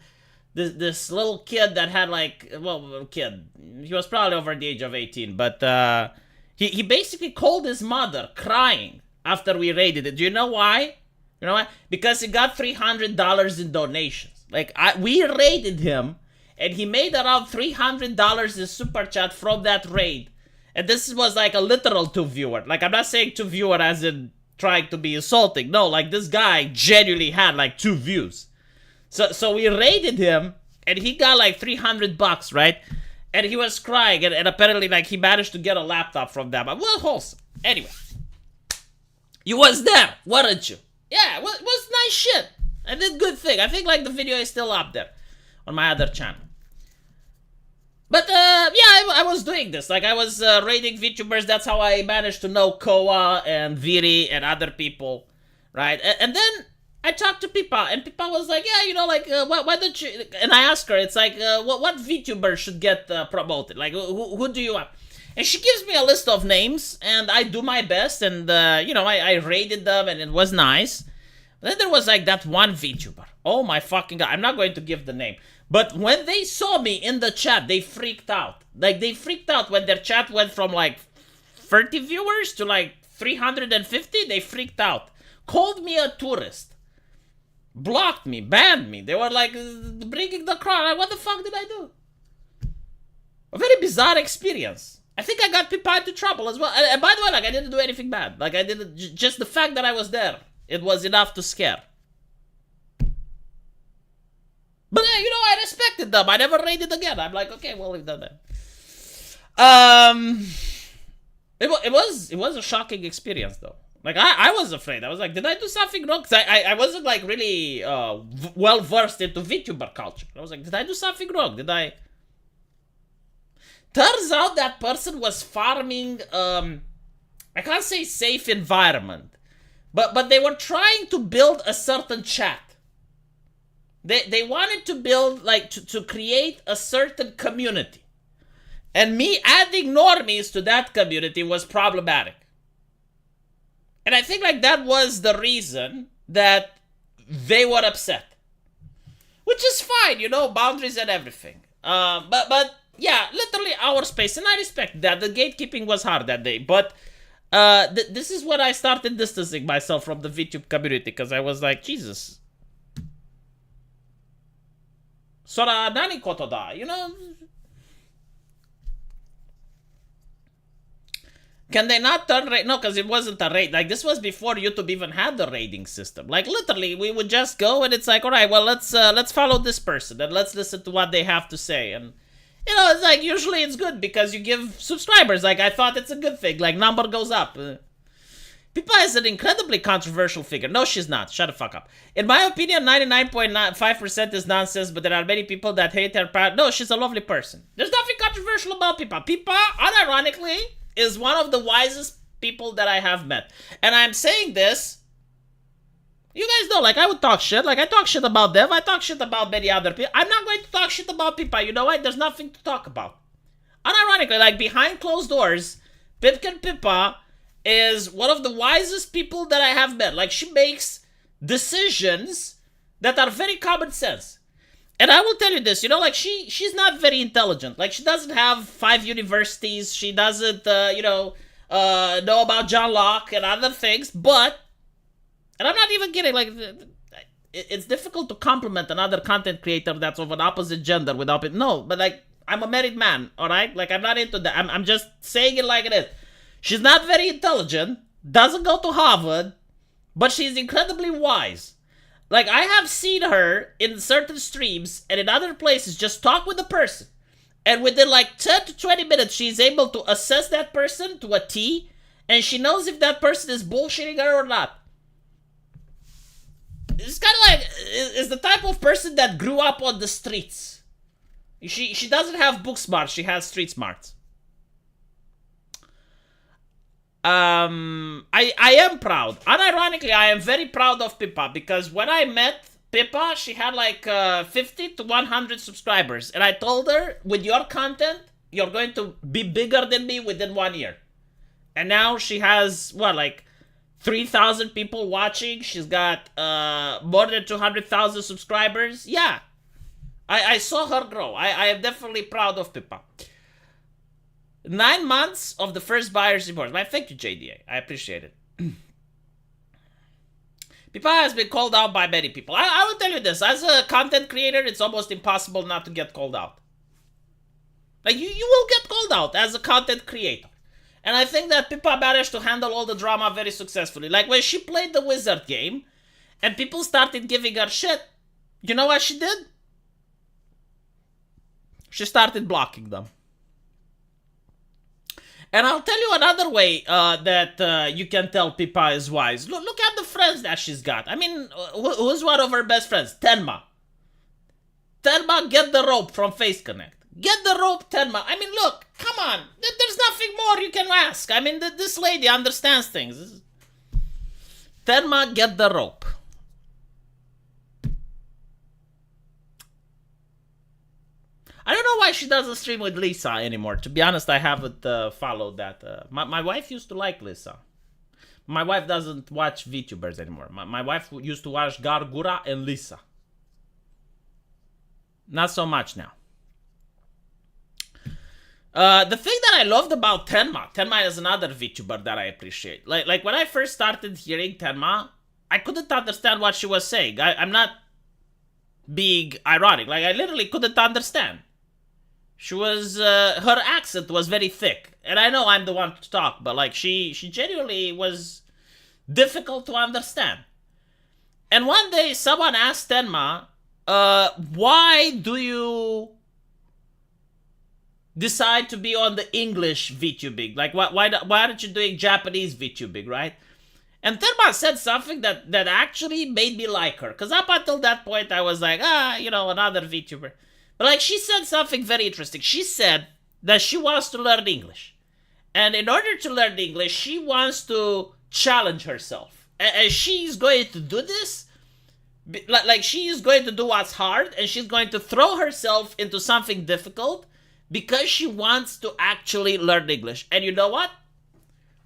this little kid that had like... Well, kid. He was probably over the age of 18. But he basically called his mother crying after we raided it. Do you know why? You know why? Because he got $300 in donations. Like, we raided him, and he made around $300 in super chat from that raid. And this was like a literal 2-viewer. Like, I'm not saying 2-viewer as in trying to be insulting. No, like, this guy genuinely had like 2 views. So we raided him, and he got like $300, right? And he was crying, and apparently like he managed to get a laptop from them. Well, wholesome. Anyway. You was there, weren't you? Yeah, it was nice shit. I did good thing. I think like the video is still up there on my other channel. But yeah, I was doing this. Like, I was raiding VTubers. That's how I managed to know Koa and Viri and other people, right? And then I talked to Pipa, and Pipa was like, yeah, you know, like, why don't you... And I asked her, it's like, what VTuber should get promoted? Like, who do you want? And she gives me a list of names, and I do my best, and, you know, I rated them, and it was nice. But then there was, like, that one VTuber. Oh, my fucking God. I'm not going to give the name. But when they saw me in the chat, they freaked out. Like, they freaked out when their chat went from, like, 30 viewers to, like, 350. They freaked out. Called me a tourist. Blocked me. Banned me. They were, like, bringing the crowd. Like, what the fuck did I do? A very bizarre experience. I think I got Pipa into trouble as well. And by the way, like, I didn't do anything bad. Like, I didn't... Just the fact that I was there, it was enough to scare. But, you know, I respected them. I never raided again. I'm like, okay, well, we've done that. It was a shocking experience, though. Like, I was afraid. I was like, did I do something wrong? Because I wasn't, like, really well-versed into VTuber culture. I was like, did I do something wrong? Did I... Turns out that person was farming, I can't say safe environment. But they were trying to build a certain chat. They wanted to build, like, to create a certain community. And me adding normies to that community was problematic. And I think, like, that was the reason that they were upset. Which is fine, you know, boundaries and everything. But yeah, literally our space, and I respect that. The gatekeeping was hard that day. But This is when I started distancing myself from the VTube community, because I was like, Jesus. Sora nani koto da, you know? Can they not turn rate? No, because it wasn't a rate. Like, this was before YouTube even had the rating system. Like, literally, we would just go and it's like, all right, well, let's follow this person and let's listen to what they have to say. And, you know, it's like, usually it's good because you give subscribers. Like, I thought it's a good thing. Like, number goes up. Pipa is an incredibly controversial figure. No, she's not. Shut the fuck up. In my opinion, 99.5% is nonsense, but there are many people that hate her. No, she's a lovely person. There's nothing controversial about Pipa. Pipa, unironically, is one of the wisest people that I have met. And I'm saying this, you guys know, like, I would talk shit. Like, I talk shit about Dev. I talk shit about many other people. I'm not going to talk shit about Pipa. You know what? There's nothing to talk about. Unironically, like, behind closed doors, Pipkin Pipa is one of the wisest people that I have met. Like, she makes decisions that are very common sense. And I will tell you this, you know, like, she's not very intelligent. Like, she doesn't have 5 universities. She doesn't, know about John Locke and other things. But, and I'm not even kidding, like, it's difficult to compliment another content creator that's of an opposite gender without it. No, but, like, I'm a married man, all right? Like, I'm not into that. I'm just saying it like it is. She's not very intelligent, doesn't go to Harvard, but she's incredibly wise. Like, I have seen her in certain streams and in other places just talk with a person. And within like 10 to 20 minutes, she's able to assess that person to a T. And she knows if that person is bullshitting her or not. It's kind of like, is the type of person that grew up on the streets. She doesn't have book smarts, she has street smarts. I am proud. Unironically, I am very proud of Pipa because when I met Pipa, she had like 50 to 100 subscribers. And I told her, with your content, you're going to be bigger than me within 1 year. And now she has, what, like 3,000 people watching. She's got more than 200,000 subscribers. Yeah, I saw her grow. I am definitely proud of Pipa. 9 months of the first buyer's report. Well, thank you, JDA. I appreciate it. Pipa has been called out by many people. I will tell you this. As a content creator, it's almost impossible not to get called out. Like, you will get called out as a content creator. And I think that Pipa managed to handle all the drama very successfully. Like, when she played the wizard game, and people started giving her shit, you know what she did? She started blocking them. And I'll tell you another way that you can tell Pipa is wise. Look at the friends that she's got. I mean, who's one of her best friends? Tenma. Tenma, get the rope from Face Connect. Get the rope, Tenma. I mean, look, come on. There's nothing more you can ask. I mean, this lady understands things. Tenma, get the rope. I don't know why she doesn't stream with Lisa anymore. To be honest, I haven't followed that. My wife used to like Lisa. My wife doesn't watch VTubers anymore. My wife used to watch Gargura and Lisa. Not so much now. The thing that I loved about Tenma is another VTuber that I appreciate. Like when I first started hearing Tenma, I couldn't understand what she was saying. I'm not being ironic. Like, I literally couldn't understand. She was, her accent was very thick. And I know I'm the one to talk, but like, she genuinely was difficult to understand. And one day, someone asked Tenma, why do you decide to be on the English VTubing? Like, why aren't you doing Japanese VTubing, right? And Tenma said something that actually made me like her. Because up until that point, I was like, another VTuber. But like, she said something very interesting. She said that she wants to learn English. And in order to learn English, she wants to challenge herself. And she's going to do this. Like, she is going to do what's hard. And she's going to throw herself into something difficult. Because she wants to actually learn English. And you know what?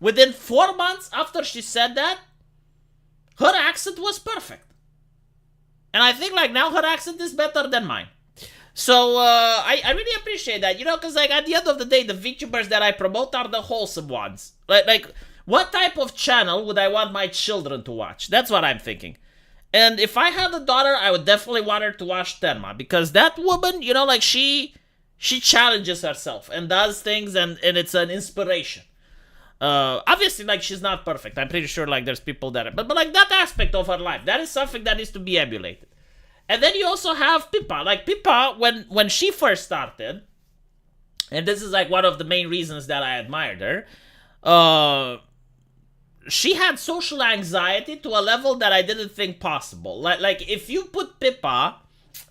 Within 4 months after she said that, her accent was perfect. And I think like now her accent is better than mine. So I really appreciate that, because like at the end of the day, the VTubers that I promote are the wholesome ones. Like What type of channel would I want my children to watch? That's what I'm thinking. And if I had a daughter, I would definitely want her to watch Tenma, because that woman, you know, like she challenges herself and does things, and it's an inspiration. Obviously, like, she's not perfect. I'm pretty sure, like, there's people that are, but like, that aspect of her life, that is something that needs to be emulated. And then you also have Pipa. Like, Pipa, when she first started, and this is like one of the main reasons that I admired her, she had social anxiety to a level that I didn't think possible. Like if you put Pipa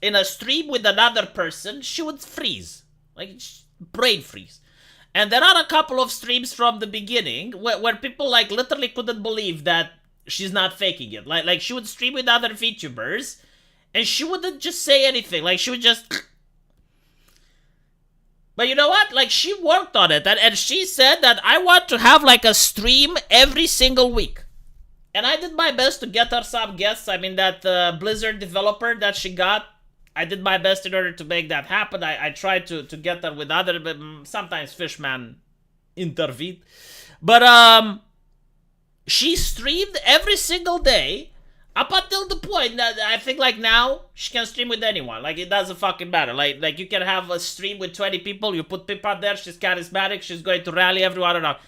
in a stream with another person, she would freeze. Like, brain freeze. And there are a couple of streams from the beginning where people, like, literally couldn't believe that she's not faking it. Like she would stream with other VTubers, and she wouldn't just say anything. Like, she would just... But you know what? Like, she worked on it, and she said that I want to have, like, a stream every single week. And I did my best to get her some guests. I mean, that Blizzard developer that she got, I did my best in order to make that happen. I tried to get her with other, but sometimes Fishman intervened. But she streamed every single day up until the point that I think, like, now she can stream with anyone. Like, it doesn't fucking matter. Like you can have a stream with 20 people. You put Pipa there. She's charismatic. She's going to rally everyone around.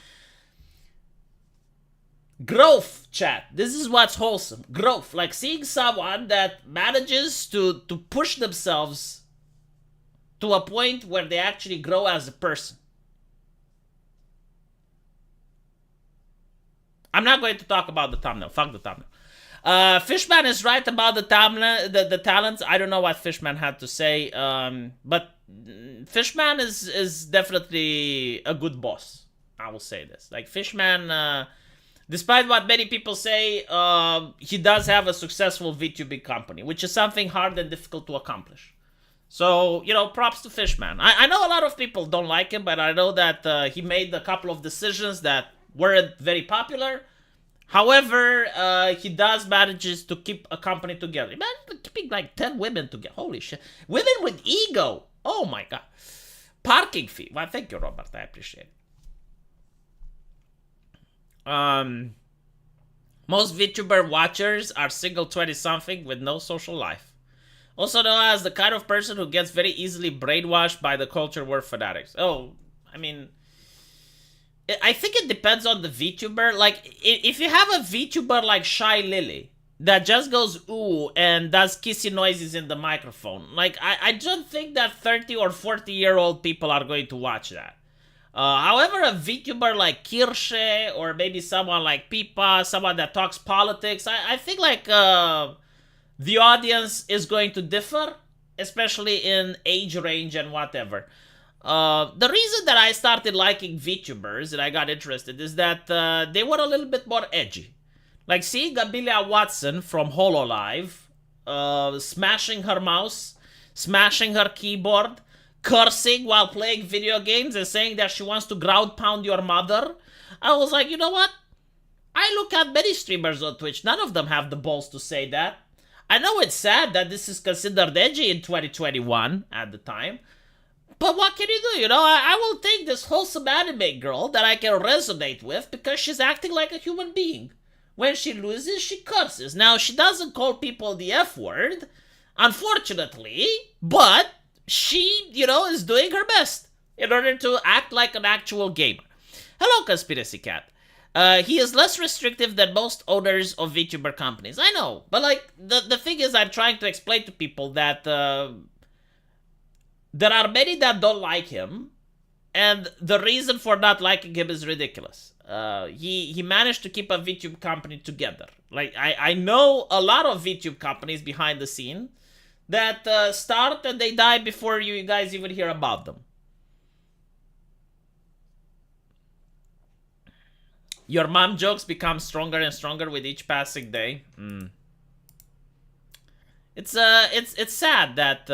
Growth, chat. This is what's wholesome. Growth. Like, seeing someone that manages to push themselves to a point where they actually grow as a person. I'm not going to talk about the thumbnail. Fuck the thumbnail. Fishman is right about the talents. I don't know what Fishman had to say, but Fishman is definitely a good boss. I will say this. Like, Fishman... despite what many people say, he does have a successful VTubing company, which is something hard and difficult to accomplish. So, you know, props to Fishman. I know a lot of people don't like him, but I know that he made a couple of decisions that weren't very popular. However, he does manages to keep a company together. Man, keeping like 10 women together. Holy shit. Women with ego. Oh my god. Parking fee. Well, thank you, Robert. I appreciate it. Most VTuber watchers are single 20-something with no social life. Also known as the kind of person who gets very easily brainwashed by the culture war fanatics. Oh, I mean... I think it depends on the VTuber. Like, if you have a VTuber like Shy Lily that just goes ooh and does kissy noises in the microphone, like, I don't think that 30 or 40-year-old people are going to watch that. However, a VTuber like Kirsche, or maybe someone like Pipa, someone that talks politics, I think, like, the audience is going to differ, especially in age range and whatever. The reason that I started liking VTubers and I got interested is that they were a little bit more edgy. Like, seeing Amelia Watson from HoloLive smashing her mouse, smashing her keyboard, cursing while playing video games and saying that she wants to ground pound your mother. I was like, you know what? I look at many streamers on Twitch. None of them have the balls to say that. I know it's sad that this is considered edgy in 2021 at the time. But what can you do? You know, I will take this wholesome anime girl that I can resonate with because she's acting like a human being. When she loses, she curses. Now, she doesn't call people the F word, unfortunately, but she, you know, is doing her best in order to act like an actual gamer. Hello, Conspiracy Cat. He is less restrictive than most owners of VTuber companies. I know, but, like, the thing is, I'm trying to explain to people that there are many that don't like him, and the reason for not liking him is ridiculous. He managed to keep a VTube company together. Like, I know a lot of VTube companies behind the scene that start and they die before you guys even hear about them. Your mom jokes become stronger and stronger with each passing day. It's sad that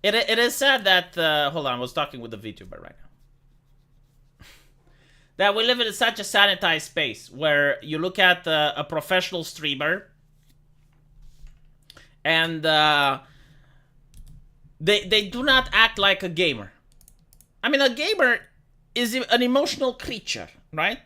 It is sad that, hold on, I was talking with the VTuber right now. That we live in such a sanitized space where you look at a professional streamer and They do not act like a gamer. I mean, a gamer is an emotional creature, right?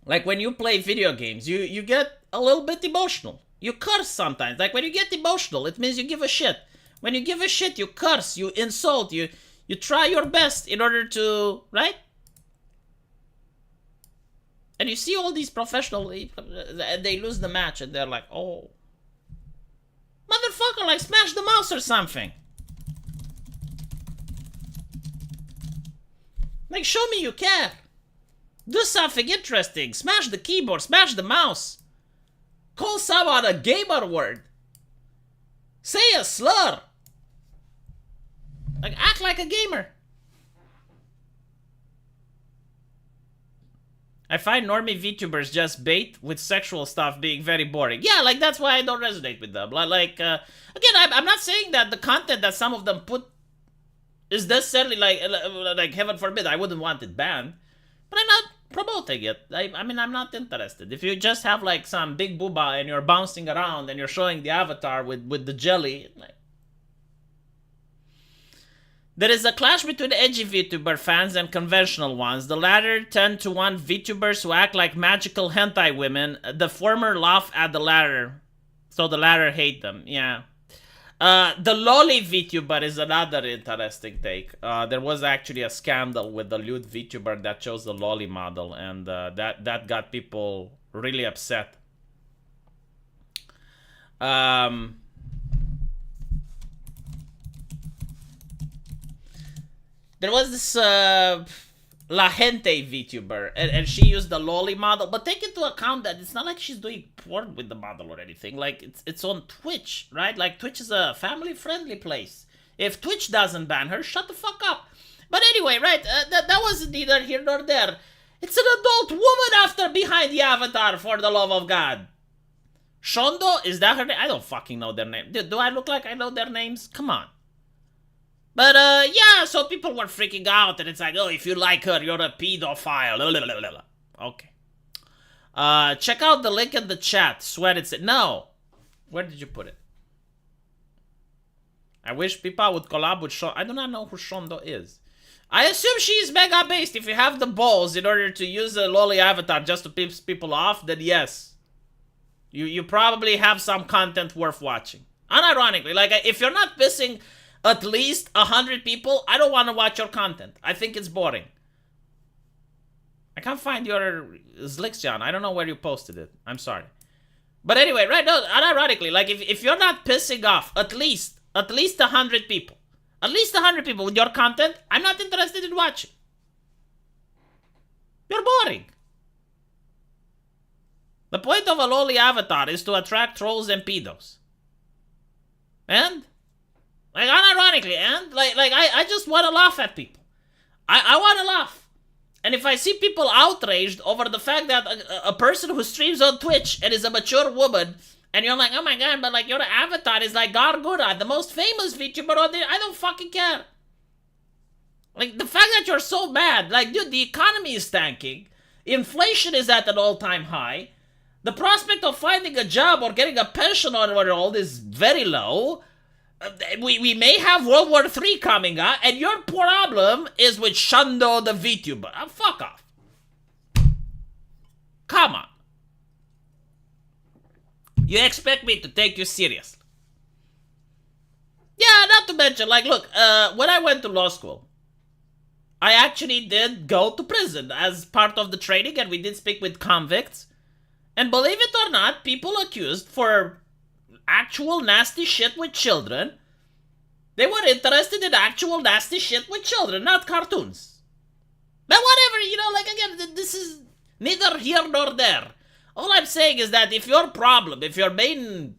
Like when you play video games, you get a little bit emotional. You curse sometimes. Like when you get emotional, it means you give a shit. When you give a shit, you curse, you insult, you try your best in order to, right? And you see all these professional, they lose the match and they're like, oh. Motherfucker, like smash the mouse or something. Like show me you care. Do something interesting. Smash the keyboard, smash the mouse. Call someone a gamer word. Say a slur. Like act like a gamer. I find normie VTubers just bait with sexual stuff being very boring. Yeah, like that's why I don't resonate with them. Like, again, I'm not saying that the content that some of them put is necessarily like heaven forbid, I wouldn't want it banned. But I'm not promoting it. I mean, I'm not interested. If you just have like some big booba and you're bouncing around and you're showing the avatar with the jelly, like. There is a clash between edgy VTuber fans and conventional ones. The latter tend to want VTubers who act like magical hentai women. The former laugh at the latter, so the latter hate them. Yeah. The lolly VTuber is another interesting take. There was actually a scandal with the lewd VTuber that chose the lolly model, and that got people really upset. There was this La Gente VTuber, and she used the lolly model, but take into account that it's not like she's doing porn with the model or anything. Like, it's on Twitch, right? Like, Twitch is a family-friendly place. If Twitch doesn't ban her, shut the fuck up. But anyway, right, that was neither here nor there. It's an adult woman after behind the avatar, for the love of God. Shondo, is that her name? I don't fucking know their name. Do I look like I know their names? Come on. But, yeah, so people were freaking out, and it's like, oh, if you like her, you're a pedophile. Okay. Check out the link in the chat. Sweat it's it. No. Where did you put it? I wish Pipa would collab with Shondo. I do not know who Shondo is. I assume she's mega based. If you have the balls in order to use a lolly avatar just to piss people off, then yes. You probably have some content worth watching. Unironically, like, if you're not pissing at least 100 people, I don't want to watch your content. I think it's boring. I can't find your Zlixjan. I don't know where you posted it. I'm sorry. But anyway, right, no, unironically, like, if you're not pissing off at least 100 people, at least 100 people with your content, I'm not interested in watching. You're boring. The point of a lolly avatar is to attract trolls and pedos. And? Like, unironically, and I just want to laugh at people. I want to laugh. And if I see people outraged over the fact that a person who streams on Twitch and is a mature woman, and you're like, oh my god, but like your avatar is like Gargura, the most famous VTuber on there, I don't fucking care. Like, the fact that you're so mad, like, dude, the economy is tanking, inflation is at an all-time high, the prospect of finding a job or getting a pension on it all is very low. We may have World War III coming up, and your problem is with Shondo the VTuber. Fuck off. Come on. You expect me to take you seriously? Yeah, not to mention, like, look, when I went to law school, I actually did go to prison as part of the training, and we did speak with convicts. And believe it or not, people accused for actual nasty shit with children, they were interested in actual nasty shit with children, not cartoons. But whatever, you know, like, again, this is neither here nor there. All I'm saying is that if your problem, if your main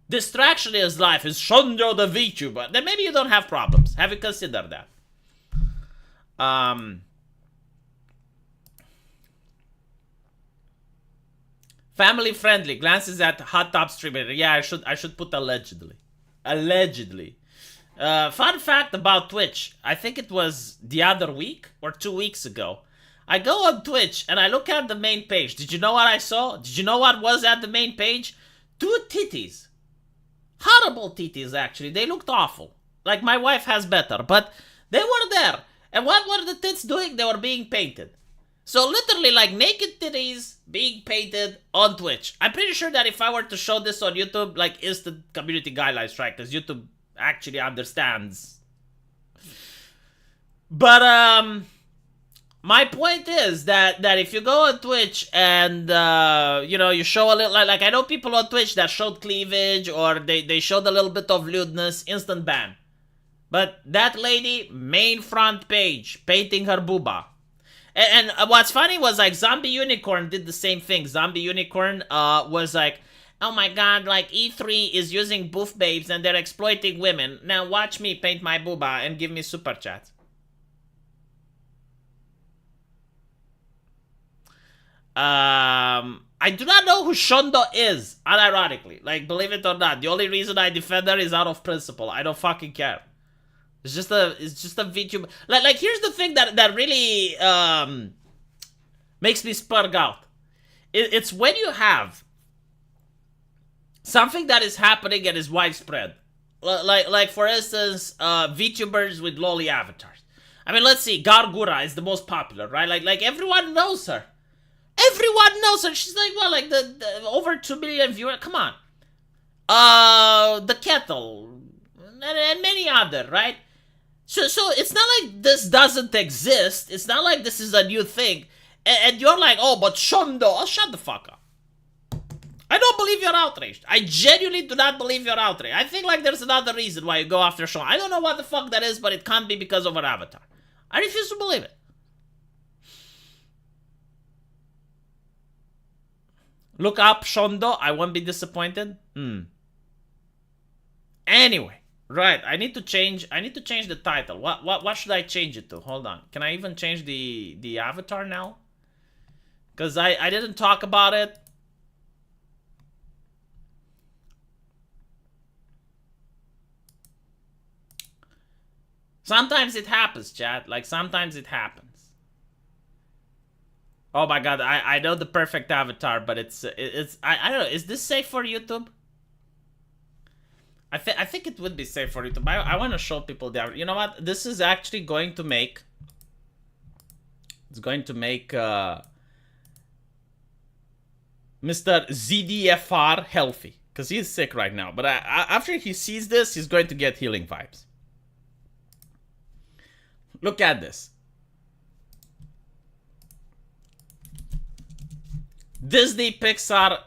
distraction in life is Shondo the VTuber, then maybe you don't have problems. Have you considered that? Family friendly. Glances at hot top streamer. Yeah, I should put allegedly. Allegedly. Fun fact about Twitch. I think it was the other week or 2 weeks ago. I go on Twitch and I look at the main page. Did you know what I saw? Did you know what was at the main page? 2 titties. Horrible titties, actually. They looked awful. Like, my wife has better, but they were there. And what were the tits doing? They were being painted. So literally, like, naked titties being painted on Twitch. I'm pretty sure that if I were to show this on YouTube, like, instant community guidelines strike, because YouTube actually understands. But, my point is that if you go on Twitch and, you know, you show a little, like I know people on Twitch that showed cleavage or they showed a little bit of lewdness, instant ban. But that lady, main front page, painting her booba. And what's funny was, like, Zombie Unicorn did the same thing. Zombie Unicorn was like, oh my god, like, E3 is using boof babes and they're exploiting women. Now watch me paint my booba and give me super chats. I do not know who Shondo is, unironically. Like, believe it or not, the only reason I defend her is out of principle. I don't fucking care. It's just a VTuber. Like, here's the thing that really makes me spurg out. It's when you have something that is happening and is widespread. Like for instance, VTubers with lolly avatars. I mean, let's see, Gargura is the most popular, right? Like everyone knows her. Everyone knows her. She's like, well, like the over 2 million viewers. Come on. The Kettle and many other, right? So it's not like this doesn't exist. It's not like this is a new thing. And you're like, oh, but Shondo. Oh, shut the fuck up. I don't believe you're outraged. I genuinely do not believe you're outraged. I think, like, there's another reason why you go after Shondo. I don't know what the fuck that is, but it can't be because of her avatar. I refuse to believe it. Look up Shondo. I won't be disappointed. Anyway, right. I need to change the title. What should I change it to? Hold on. Can I even change the avatar now? Because I didn't talk about it. Sometimes it happens, chat. Like, sometimes it happens. Oh my god, I know the perfect avatar, but it's I don't know, is this safe for YouTube? I think it would be safe for YouTube. I want to show people the avatar. You know what? This is actually going to make Mr. ZDFR healthy, because he's sick right now. But after he sees this, he's going to get healing vibes. Look at this. Disney Pixar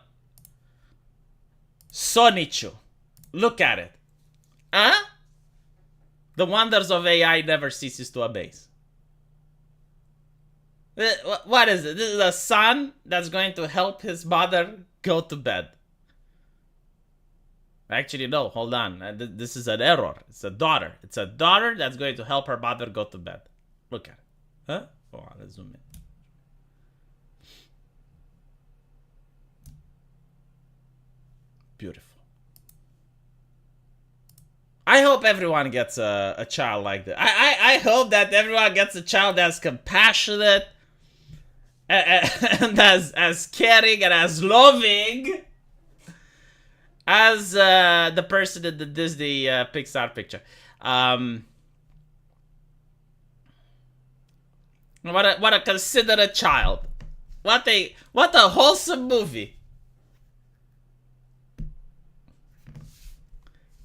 Sonichu. Look at it. Huh? The wonders of AI never ceases to amaze. What is it? This is a son that's going to help his mother go to bed. Actually, no, hold on. This is an error. It's a daughter. It's a daughter that's going to help her mother go to bed. Look at it. Huh? Oh, let's zoom in. Beautiful. I hope everyone gets a child like that. I hope that everyone gets a child that's compassionate and as caring and as loving as the person in the Disney Pixar picture. What a considerate child. What a wholesome movie.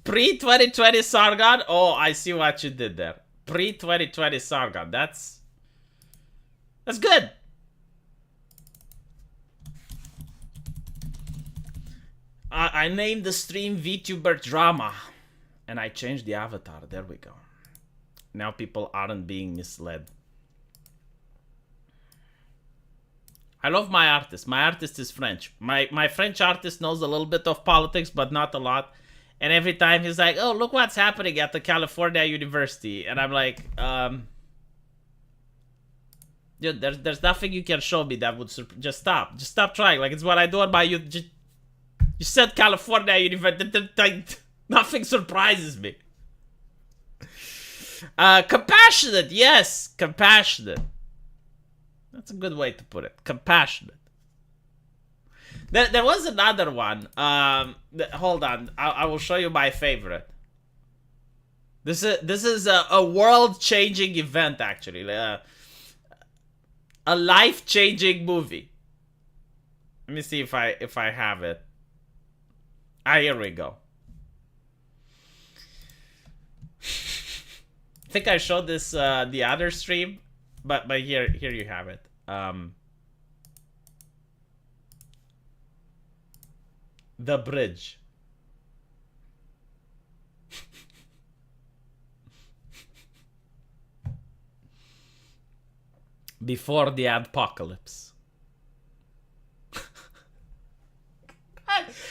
Pre-2020 Sargon? Oh, I see what you did there. Pre-2020 Sargon. That's good. I named the stream Vtuber Drama. And I changed the avatar. There we go. Now people aren't being misled. I love my artist. My artist is French. My French artist knows a little bit of politics, but not a lot. And every time he's like, oh, look what's happening at the California University. And I'm like, dude, there's nothing you can show me that would just stop. Just stop trying. Like, it's what I do on my YouTube. You said California University. Nothing surprises me. Compassionate. Yes, compassionate. That's a good way to put it. Compassionate. There was another one. Hold on, I will show you my favorite. This is a world-changing event, actually. A life-changing movie. Let me see if I have it. Ah, here we go. I think I showed this the other stream, but here you have it. The bridge. Before the apocalypse.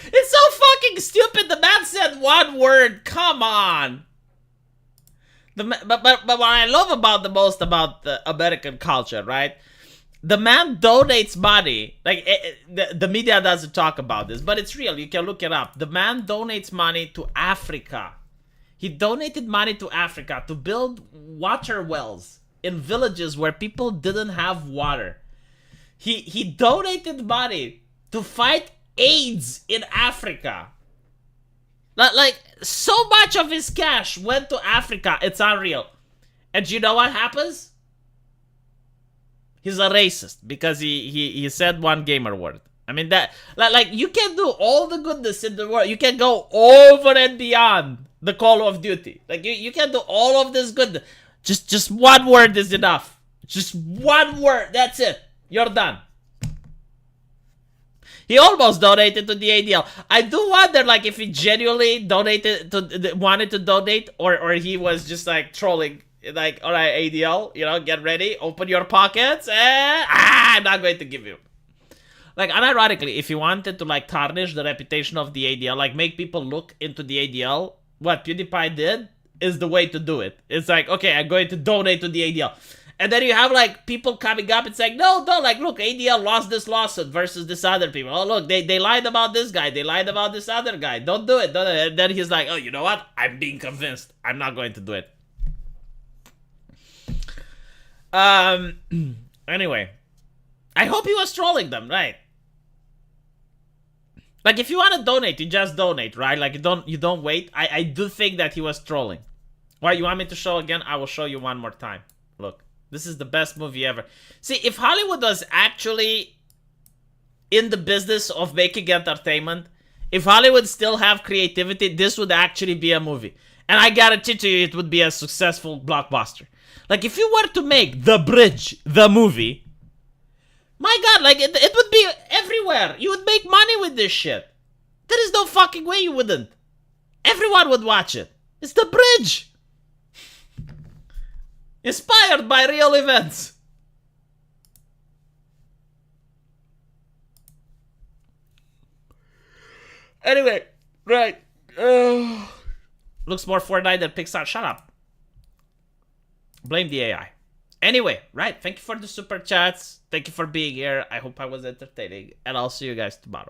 It's so fucking stupid. The man said one word. Come on. But what I love about the most about the American culture, right? The man donates money. Like, the media doesn't talk about this, but it's real. You can look it up. The man donates money to Africa. He donated money to Africa to build water wells in villages where people didn't have water. He donated money to fight AIDS in Africa. Like, so much of his cash went to Africa. It's unreal. And you know what happens? He's a racist because he said one gamer word. I mean, that, like, you can do all the goodness in the world. You can go over and beyond the Call of Duty. Like, you can do all of this good. Just one word is enough. Just one word. That's it. You're done. He almost donated to the ADL. I do wonder, like, if he genuinely wanted to donate, or he was just like trolling. Like, all right, ADL, you know, get ready, open your pockets. I'm not going to give you. Like, unironically, if he wanted to like tarnish the reputation of the ADL, like make people look into the ADL, what PewDiePie did is the way to do it. It's like, okay, I'm going to donate to the ADL. And then you have, like, people coming up and saying, no, like, look, ADL lost this lawsuit versus this other people. Oh, look, they lied about this guy. They lied about this other guy. Don't do it. And then he's like, oh, you know what? I'm being convinced. I'm not going to do it. Anyway. I hope he was trolling them, right? Like, if you want to donate, you just donate, right? Like, you don't wait. I do think that he was trolling. Why, you want me to show again? I will show you one more time. Look. This is the best movie ever. See, if Hollywood was actually in the business of making entertainment, if Hollywood still have creativity, this would actually be a movie. And I guarantee to you it would be a successful blockbuster. Like, if you were to make The Bridge, the movie, my God, like, it would be everywhere. You would make money with this shit. There is no fucking way you wouldn't. Everyone would watch it. It's The Bridge. Inspired by real events. Anyway, right. Looks more Fortnite than Pixar. Shut up. Blame the AI. Anyway, right. Thank you for the super chats. Thank you for being here. I hope I was entertaining. And I'll see you guys tomorrow.